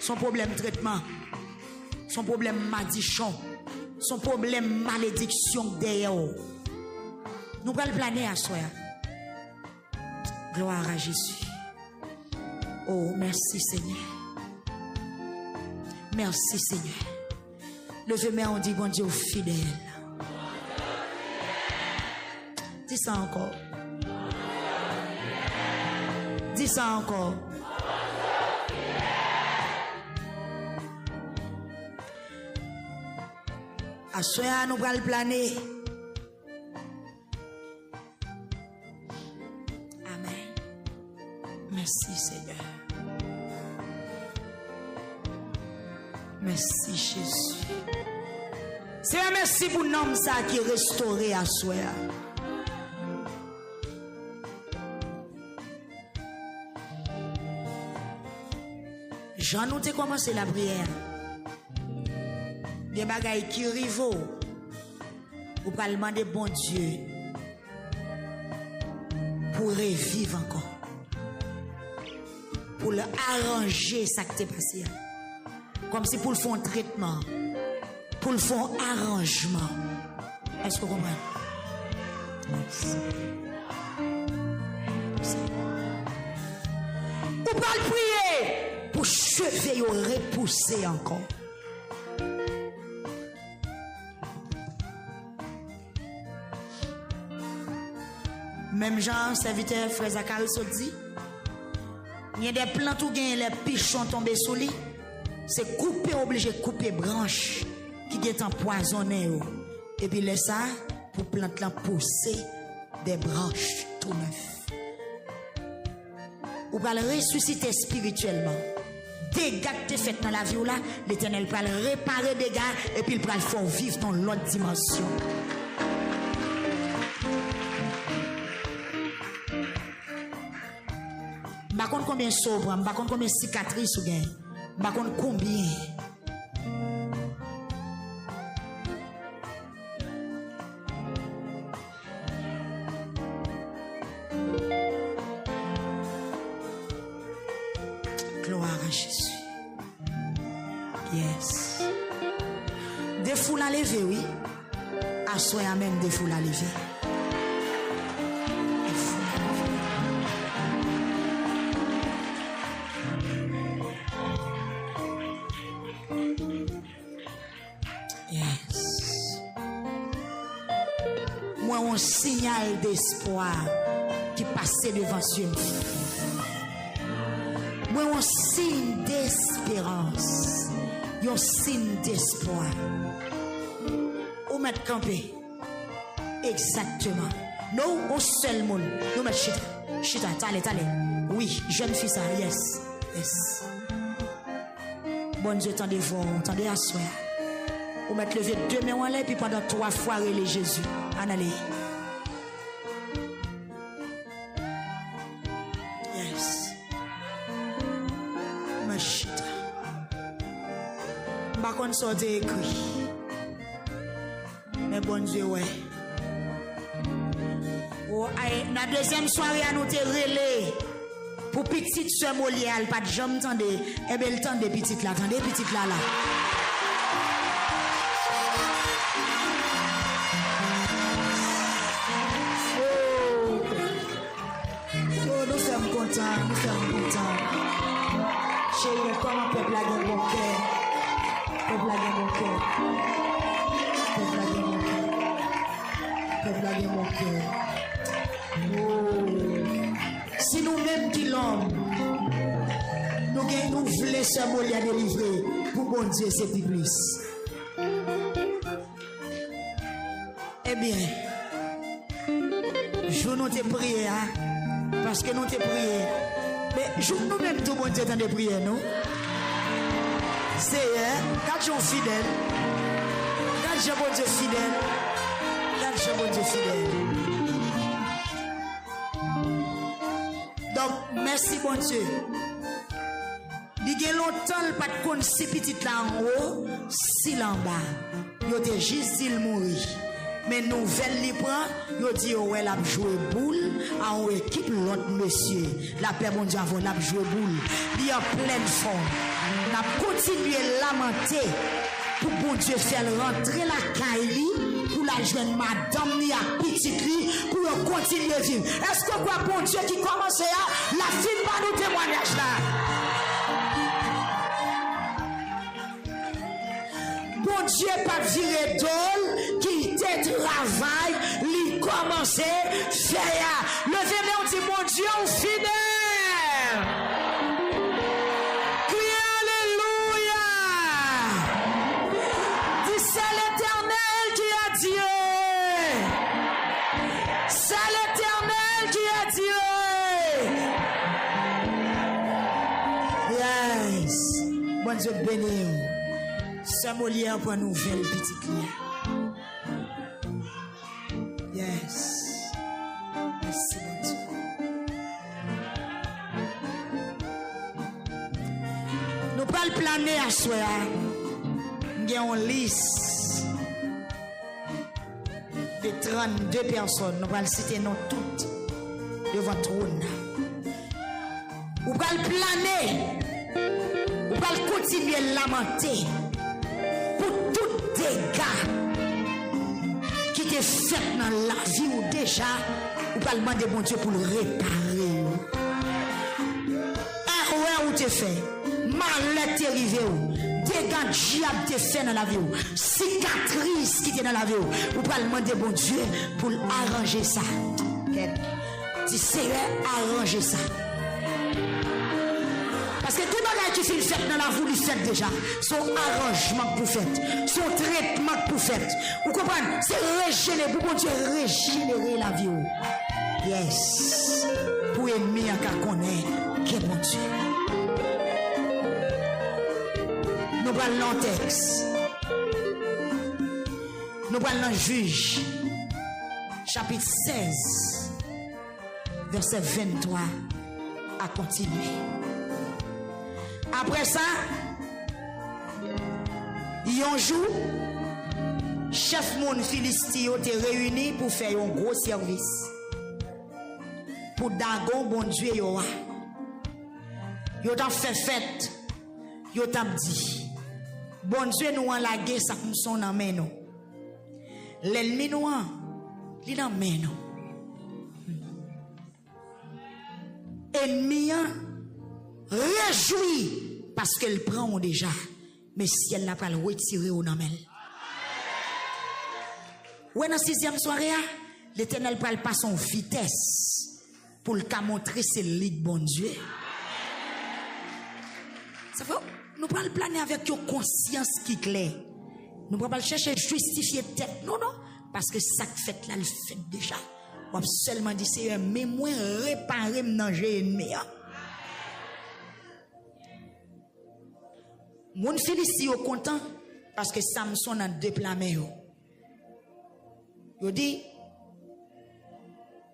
Son problème traitement, son problème malédiction, son problème malédiction derrière. Nous allons planer à soi. Gloire à Jésus. Oh, merci Seigneur. Merci Seigneur. Levez-moi, on dit bon Dieu fidèle. Dis ça encore. Dis ça encore. À soi, nous allons planer. Merci Seigneur. Merci Jésus. C'est un merci pour l'homme ça qui est restauré à soi. Jean nous t'ai commencé la prière. Des bagailles qui rivent. Pour pas demander bon Dieu pour revivre encore. Pour le arranger ça qui t'est passé. Comme si pour le faire un traitement. Pour le faire un arrangement. Est-ce que vous comprenez? Merci. Ou pas le prier pour chever ou repousser encore. Même Jean, serviteur, frère Zacharie se dit. Il y a des plantes où les pichons tombés sous lui. C'est couper, obligé de couper branches qui sont empoisonnées. Et puis laisse ça pour plantes là pousser des branches tout neuf. Ou pas le ressusciter spirituellement. Dégâts que tu fait dans la vie là, l'Éternel va le réparer des dégâts et puis il va le faire vivre dans l'autre dimension. Par contre, combien de sauves, par contre, combien de cicatrices ou gain, par contre, combien. Gloire à Jésus. Yes. Des foules à lever, oui. Assoyez même des foules à lever. Un signal d'espoir qui passait devant Dieu. Moi, un signe d'espérance, un signe d'espoir. Où mettre campé? Exactement. Nous, au seul monde, nous mettons chita, chita, allez. Oui, jeune fille, ça, yes. Yes. Bon Dieu, tendez-vous, tendez à soi. Vous mettez lever 2 mains en l'air, puis pendant 3 fois, relais Jésus. En allez. Yes. Machita. Par contre, ça a écrit. Mais bon Dieu, ouais. Oh, la deuxième soirée, à nous te relais. Pour petite soeur Molière, pas de jambe, tendez. Eh bien, le temps des petites là, attendez, petites là, là. Oh, nous sommes contents, nous sommes contents. Chérie, comment peuple a gagné mon cœur? Peuple a gagné mon cœur. Peuple a gagné mon cœur. Peuple a gagné mon cœur. Oh. Si nous-mêmes qui l'homme, nous voulons ce mot à délivrer, pour bon Dieu, c'est plus. Eh bien, je nous te prier, hein, parce que nous te prier. Mais je nous-mêmes, tout bon Dieu, dans des prières, non? C'est, hein, 4 jours fidèles. 4 jours, bon Dieu, fidèles. 4 jours, bon Dieu, fidèles. Donc, merci, bon Dieu. Il y a longtemps, le pas de compte si petit là en haut, si là en bas. Il y a juste dit le mourir. Mais nouvelle li prend, yo dit ouais l'a jouer boule en équipe l'autre monsieur. La paix bon Dieu avant l'a jouer boule. Il en pleine forme. N'a continuer lamenter pour bon Dieu faire rentrer la caille pour la jeune madame ni à petite li pour continuer vivre. Est-ce que quoi bon Dieu qui commence à la fin pas nous témoignage là? Bon Dieu pas viré d'ol qui te travail, li commence faire. Levez-moi, on dit mon Dieu, on fidèle. Crie alléluia. Dis c'est l'Éternel qui a Dieu. C'est l'Éternel qui a Dieu. Yes. Bon Dieu béni. Samolière pour nouvelle petite clé. Yes. Merci, mon Dieu. Nous pas le planer à soi. Nous avons une liste de 32 personnes. Nous allons le citer nous toutes devant le trône. Nous pas le planer. Nous pas le continuer à lamenter. Dégâts qui te fait dans la vie ou déjà, ou pas demander bon Dieu pour le réparer. Ouais, ou te fait, malheur t'est arrivé ou, dégâts diable t'est fait dans la vie ou, cicatrice qui t'est dans la vie ou pas demander bon Dieu pour arranger ça. Tu sais, arranger ça. Parce que tout le monde qui fait fait dans la vie, il fait déjà. Son arrangement pour faire, son traitement pour faire. Vous comprenez? C'est régénérer, pour bon Dieu régénérer la vie. Yes. Pour ennemi à qu'à connaître, que bon Dieu. Nous parlons dans texte. Nous parlons dans Juge, chapitre 16, verset 23, à continuer. Après ça, un jour, chef moun Philistie était réuni pour faire un gros service. Pour Dagon, bon Dieu, yo t'a fait fête, yo t'a dit, bon Dieu nous en la guerre, ça comme son en main nous. L'ennemi nous en, il en main nous. Ennemi réjouit parce qu'elle prend déjà, mais si elle n'a pas le retiré au namel. Ouais, dans la 6e soirée, l'Éternel parle pas son vitesse pour le cas montrer c'est lit bon Dieu. Ça fait, nous pas le planer avec une conscience qui est claire. Nous pas le chercher justifier tête. Non, non, parce que ça fait là, le fait déjà. On seulement dit c'est mais moi réparer m'nanger ennemi. Moun Philistie yo content parce que Samson a déplamé yo. Yo dit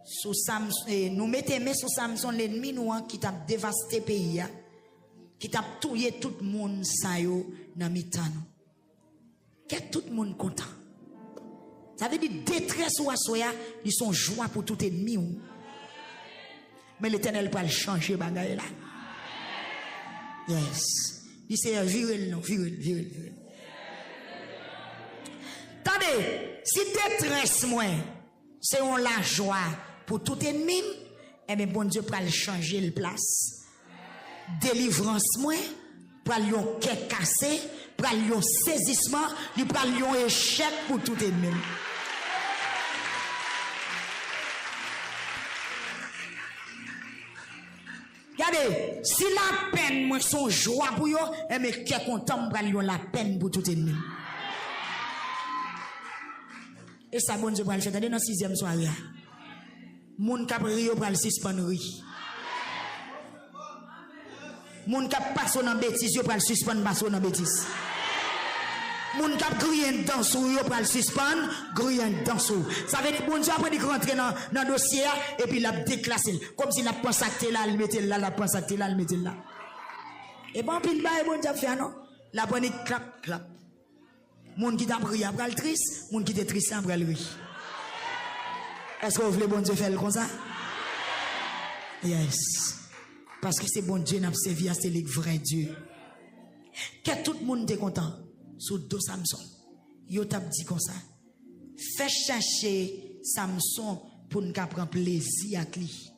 sous Samson, nous mettons main sur Samson l'ennemi nous qui t'a dévasté pays qui t'a tué tout le monde ça yo dans mitan. Qu'est tout le monde content. Ça veut dire détresse ou assoya, ils sont joie pour tout ennemi ou. Mais l'Éternel peut le changer bagaille là. Yes. Il c'est viril non, viril. Attendez, si détresse moi, c'est on la joie pour tout ennemi, eh bien bon Dieu peut le changer le place. Délivrance moi, pour le quai cassé, pour le saisissement, il pour le échec pour tout ennemi. Regardez, si la peine, moi, son joie pour yo, et mais qui est content, moi, la peine pour tout ennemi. Et ça, bon Dieu, pour le faire, dans la 6e soirée. Moun kap rio pour le suspendre. Moun kap passe dans bêtise, yo pour le suspendre, passe dans bêtise. Moun kap grien dans sou, yo pour le suspendre, grien dans sou. Ça veut dire, bon Dieu, après, il rentre dans le dossier, et puis il a déclassé. Comme s'il a pensé là, il mettait là, il a pensé là, il mettait là. Et bon, puis il va, bon Dieu, fait, non? La bonne clap. Moun qui t'a prié après le triste, moun qui t'a triste après le riz. Est-ce que vous voulez bon Dieu faire comme ça? Yes. Parce que c'est bon Dieu n'a pas servi à c'est le vrai Dieu. Que tout le monde est content. Sous dos Samson. Yo t'a dit comme ça. Fais chercher Samson pour nous prendre plaisir avec lui.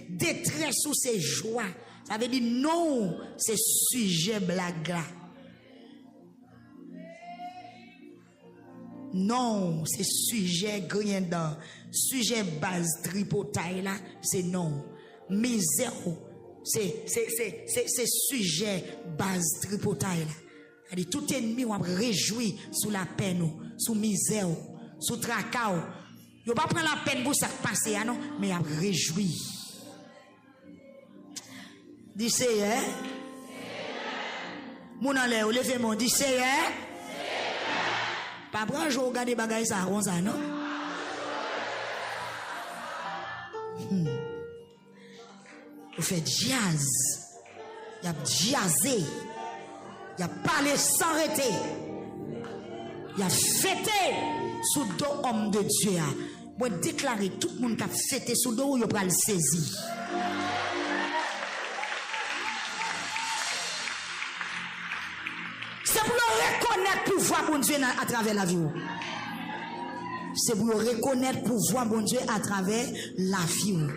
Détresse ou c'est joie. Ça veut dire non, c'est sujet blague là. Non, c'est sujet griendant, sujet base tripotaille là, c'est non. Misère, c'est sujet base tripotaille là. C'est-à-dire tout ennemi ou réjoui sous la peine, sous misère, sous tracas. Yo pas prendre la peine pour ça passer non, mais a réjoui. Dis c'est mon en l'air, levez mon dis c'est pas prendre jour regarder bagaille ça comme ça non. Vous faites jazz. Il y a jazzé. Il y a parlé sans arrêter. Il y a fêté sous dos homme de Dieu. Moi déclarer tout le monde qui a fêté sous dos il va le saisir. C'est pour le reconnaître pouvoir bon Dieu à travers la vie. C'est pour le reconnaître pouvoir bon Dieu à travers la vie.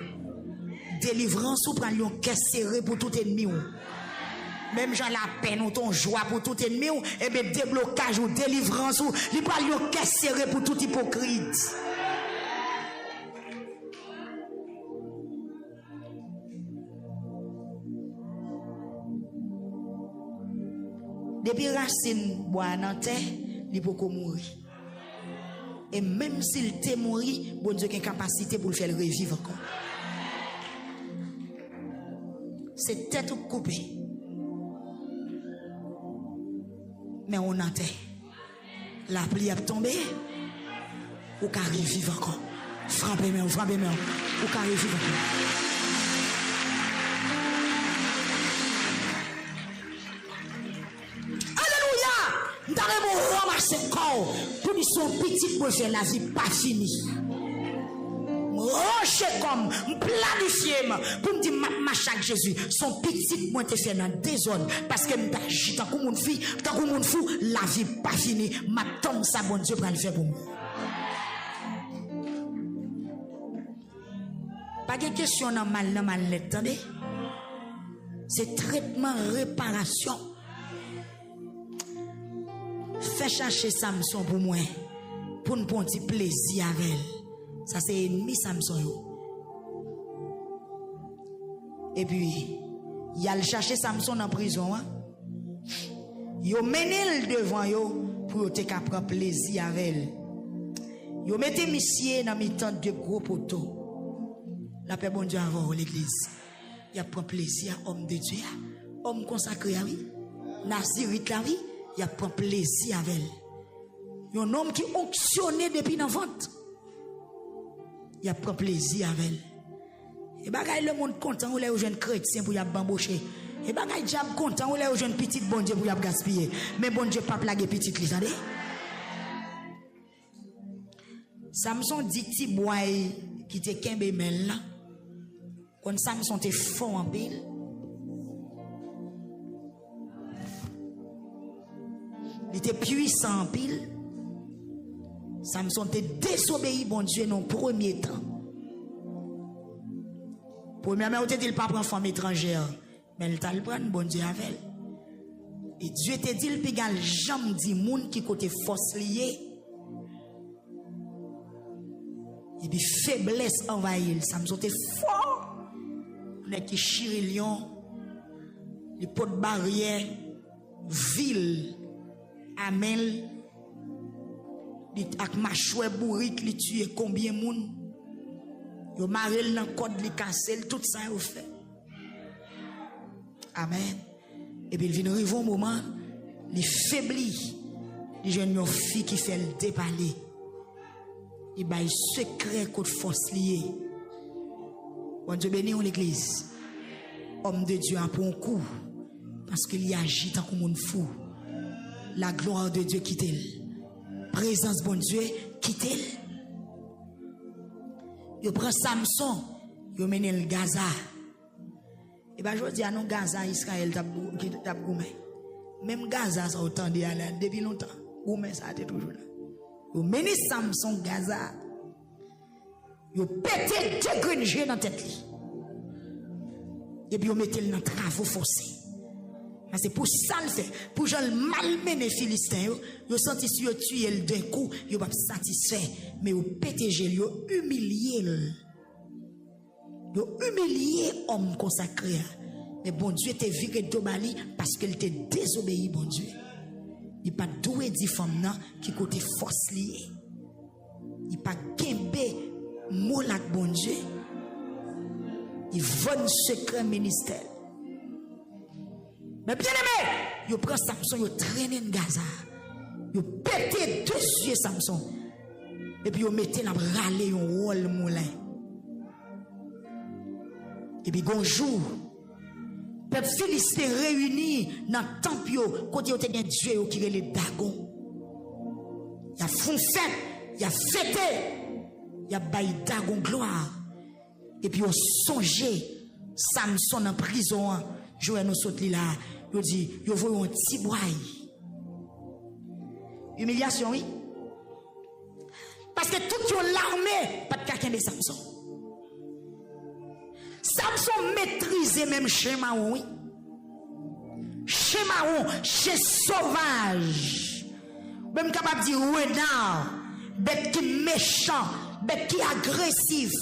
Délivrance ou prendre un caisse serré pour tout ennemi. Même genre la peine ou ton joie pour tout ennemi, et bien déblocage ou délivrance ou il prend un caisse serré pour tout hypocrite. Depuis racine bois dans terre, il peut mourir. Et même s'il t'est mort, bon Dieu a une capacité pour le faire revivre encore. C'est tête coupée. Mais on a terre. La pluie a tombé. Ou qu'à revivre encore. Frappez-moi, frappez-moi. Ou qu'à revivre encore. Dans le mot ramasser corps pour dire son petit pour faire la vie pas finie. Rocher comme planifier pour me dire ma chaque Jésus son petit moi te fait dans des zones parce que m'agit tant comme une fille tant comme une fou la vie pas finie m'a tombe ça bon Dieu pour le faire pour moi. Pas de question dans mal attendez. C'est traitement réparation. Fais chercher Samson pour moi, pour nous prendre un petit plaisir avec elle. Ça c'est ennemi Samson. Et puis, il a cherché Samson en prison. Il a mené le devant yo pour te prendre plaisir avec elle. Il a mis monsieur dans mi-temps de gros poteaux. La paix bon Dieu avant l'église. Il a pris plaisir, homme de Dieu. Homme consacré, oui. Nazirite, là, oui. Il a prend plaisir avec elle. Un homme qui onctionné depuis l'enfance. Il a prend plaisir avec elle. Et bagay le monde content ou les jeunes chrétiens pour y bambocher. Et bagay diable content ou les jeunes petites bon Dieu pour y gaspiller. Mais bon Dieu pas plaguer petite li, attendez. Samson dit ti boy qui te kembe men là. Quand Samson te fort en pile. Il était puissant en pile. Samson te désobéi bon Dieu dans le premier temps. Premièrement, on te dit pas prendre femme étrangère, mais il t'a le prendre bon Dieu avec elle. Et Dieu te dit le pégal jamais dit moun qui côté force lié. Et puis faiblesse envahit. Samson te fort. On est qui chiri lion, les potes barrières, ville, amel, ak machoué bourrique, li tue combien moun. Yo marel nan code li cassel, tout ça yo fait. Amen. Et puis il vient arriver un moment, il faiblit. Les jeunes yon fille qui fait le dépaler. Il bail secret contre force liée. Bon Dieu béni l'église. Homme de Dieu a pour un coup. Parce qu'il y agit tant comme un fou. La gloire de Dieu quitte-le. Présence bon Dieu quitte-le. Il prend Samson, il mène le Gaza. Et bien, je dis à nous, Gaza, Israël, t'as goumé. Même Gaza, ça autant de aller depuis longtemps. Goumé, ça a été toujours là. Il mène Samson, Gaza. Il pété deux grenouilles dans la tête. Et puis, il mettait dans travaux forcés. C'est pour ça le fait. Pour gens malmener les Philistins, ils senti si ils tuent d'un coup, ils ne sont pas satisfaits. Mais ils pété, ils humilié. Ils humilié l'homme consacré. Mais bon Dieu t'a viré d'Obali parce qu'il t'a désobéi, bon Dieu. Il n'a pas doué dit femme qui côté force liée. Il n'a pas guembé molak, bon Dieu. Il vole secret ministère. Mais bien aimé, il prend Samson, il traîne en Gaza. Il pété deux yeux Samson. Et puis il mettait la râler un rôle moulin. Et puis bonjour. Peuple philistin réuni dans le temple, côté où il y a Dieu qui est le Dagon. Il y a fond fête, il y a fêté, il y a bail Dagon gloire. Et puis on songeait Samson en prison. Jouer nous saute là, il dit, il voit un petit boy. Humiliation, oui. Parce que toute l'armée, pas de quelqu'un de Samson. Samson maîtrisait même chez Maon, oui. Chez Maon, chez sauvage. Même capable de dire, renard, bête qui méchant, bête qui agressif.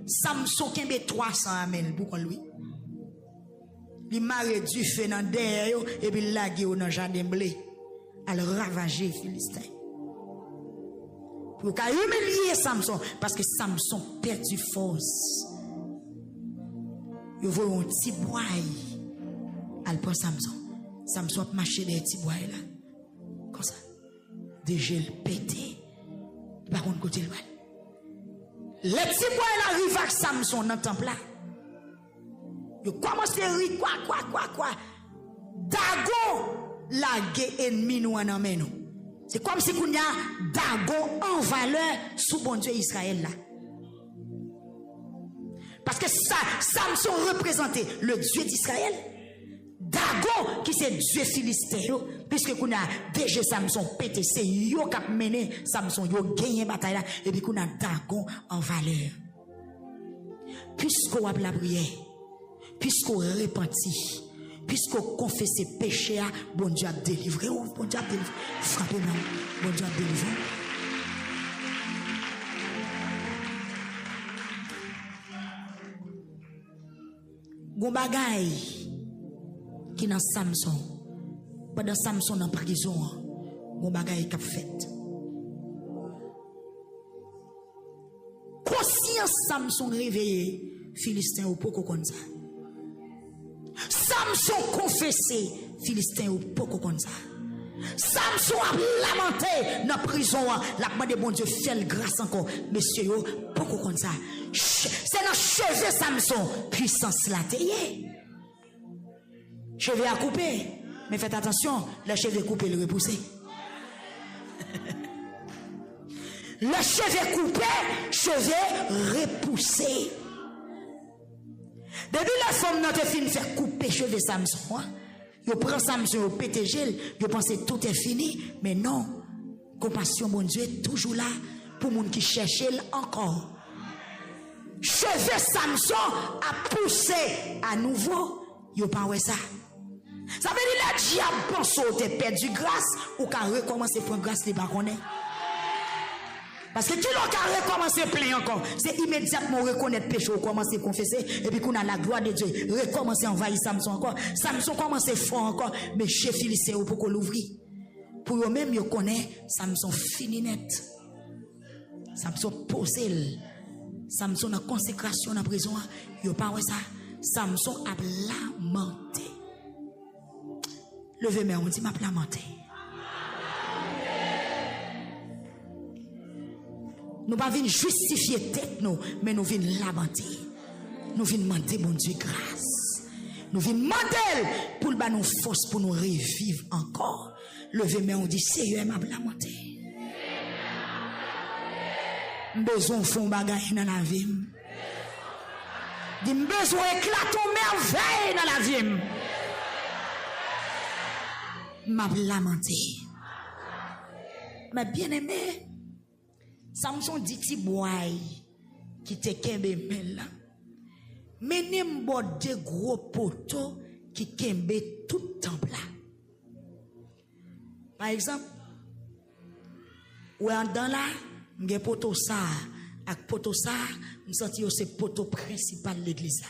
Samson qui a 300 amènes, pourquoi lui? Il m'a du feu dans derrière et puis lagué dans le jardin blé. Elle ravager les Philistins. Pour qu'elle humilier Samson. Parce que Samson perd du force. Il voit un petit bois. Elle prend Samson. Samson a marché des petits bois là. Comme ça. Déjà le pété. Par contre, côté loin. Les petits bois là arrivent avec Samson dans le temple là. Yo commence à rire, quoi. Dagon, la guerre ennemi nous en amène. C'est comme si qu'on y a Dagon en valeur sous bon Dieu Israël là. Parce que ça, Samson représentait le Dieu d'Israël. Dagon, qui c'est Dieu philistin, puisque qu'on a déjà Samson pété, c'est yo qui a mené Samson, yo gagné bataille là, et puis qu'on a Dagon en valeur. Puisqu'on a la prière, puisqu'on repentit, puisqu'on confesse ses péchés, bon Dieu a délivré, bon Dieu a délivré, frappez-moi, bon Dieu a délivré. Gon bagay qui dans Samson, pendant Samson en prison, gon bagay qui a fait. Conscience Samson réveillé, Philistin ou poko comme ça. Samson confessé, Philistin ou beaucoup comme ça. Samson a lamenté dans la prison, la demandé bon Dieu fait le grâce encore. Monsieur yo, beaucoup comme ça. C'est dans cheveux Samson, puissance la taillée. Cheveux à couper, mais faites attention, le cheveu coupé le repousser. Le cheveu coupé, cheveu repoussé. Depuis la femme n'a pas fini de faire couper cheveux Samson, yo prend Samson, yo pété gel, yo pense tout est fini, mais non. Compassion, mon Dieu, est toujours là pour moun qui cherche encore. Cheveux Samson a poussé à nouveau, yo pas ouais ça. Ça veut dire la diable pense ou t'es perdu grâce ou qu'à recommencer prendre grâce les pas connaît. Parce que qui l'ont recommencé plein encore, c'est immédiatement reconnaître péché ou commencer à confesser, et puis qu'on a la gloire de Dieu, recommencer à envahir Samson encore. Samson commence fort encore, mais chez Philistin ou pour qu'on l'ouvre. Pour eux-mêmes, ils connaissent, Samson fini net. Samson posé. Samson en consécration dans la prison, ils pas ouais ça. Samson a lamenté. Levez-moi, on dit m'a lamenté. Nous ne venons pas justifier tête, nous, mais nous venons lamenter. Nous venons demander, mon Dieu, grâce. Nous venons demander pour nous force pour nous revivre encore. Levez-moi, on dit, Seigneur, m'a lamenté. Besoin de faire bagaille dans la vie. Dit, besoin d'éclater merveille dans la vie. M'a lamenté. Mais bien aimé, Samson dit ti boy qui te kembe men là. Menem bo de gros poteaux qui kembe tout temple là. Par exemple, ou en dans là, m'gen poteau ça, ak poteau ça, me senti c'est poteau principal de l'église là.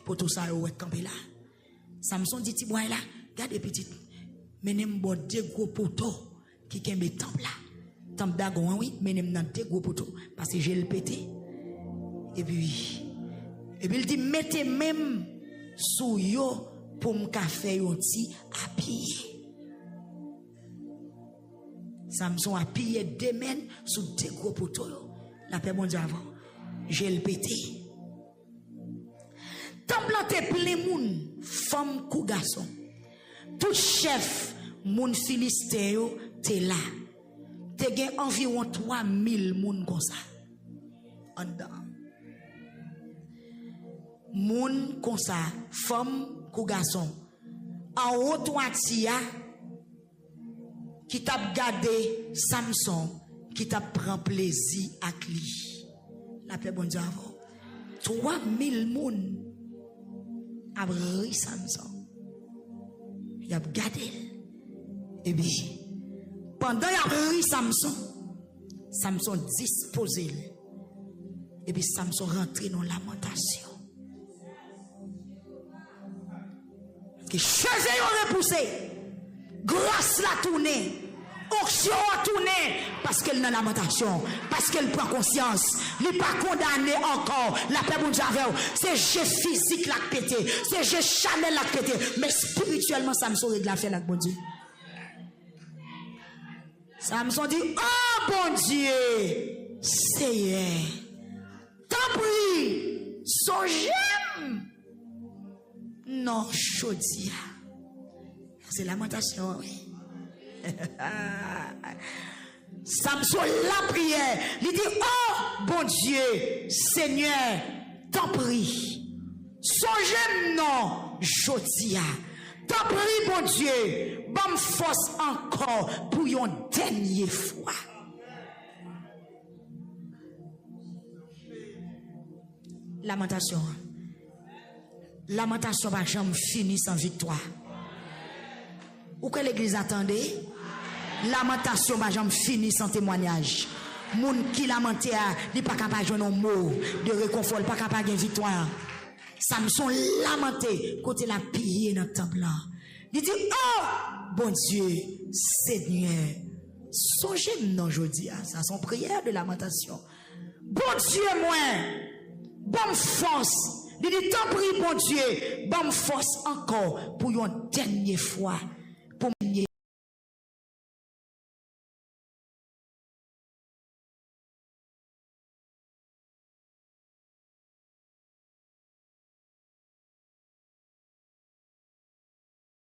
Poteau ça ou campé là. Samson dit ti boy là, regardez petit. Menem bo de gros poteaux qui kembe temple là. Temple d'agon, oui, mais nous avons deux gros poteaux parce que j'ai le pété. Et puis il dit, mettez même sous yo pour me faire un petit à pied. Samson a pillé deux mains sous deux gros poteaux. La paix, mon Dieu, avant. J'ai le pété. Temple te plein moun, femme ou garçon. Tout chef, moun philistin yo, t'es là. Te gen environ 3000 moun comme ça. En dedans. Moun comme ça, femme ou garçon. En haut toitia qui t'a gardé Samson, qui t'a pris plaisir avec lui. La paix bon Dieu avant. 3000 moun a pris Samson. Il a gardé. Et bien pendant qu'il a pris Samson disposé. Et puis Samson rentré dans la lamentation. Que cheveux ont repoussé. Grâce la tournée. Onction a tourné. Parce qu'elle n'a lamentation. Parce qu'elle prend conscience. Il n'est pas condamné encore. La paix mon Dieu. C'est jeu physique la pété. C'est jeu Chanel la pété. Mais spirituellement, Samson règle la fait la bon Dieu. Samson dit, oh bon Dieu, Seigneur, t'en prie, songez. Non, chaudia. C'est lamentation, oui. Samson la prière, il dit, oh bon Dieu, Seigneur, t'en prie, songez non, chaudia. T'en prie, bon Dieu, bonne force encore pour une dernière fois. Lamentation. Lamentation va jamais finir sans victoire. Ou que l'église attendait? Lamentation va jamais finir sans témoignage. Moun qui lamentait, il n'est pas capable de jouer un mot de réconfort, pas capable de victoire. Samson lamenté côté la pillé dans le temple là. Il dit, oh, bon Dieu, Seigneur, songez-moi aujourd'hui, ça son prière de lamentation. Bon Dieu, moi, bonne force, Il dit, tant prie, bon Dieu, bonne force encore pour une dernière fois, pour mener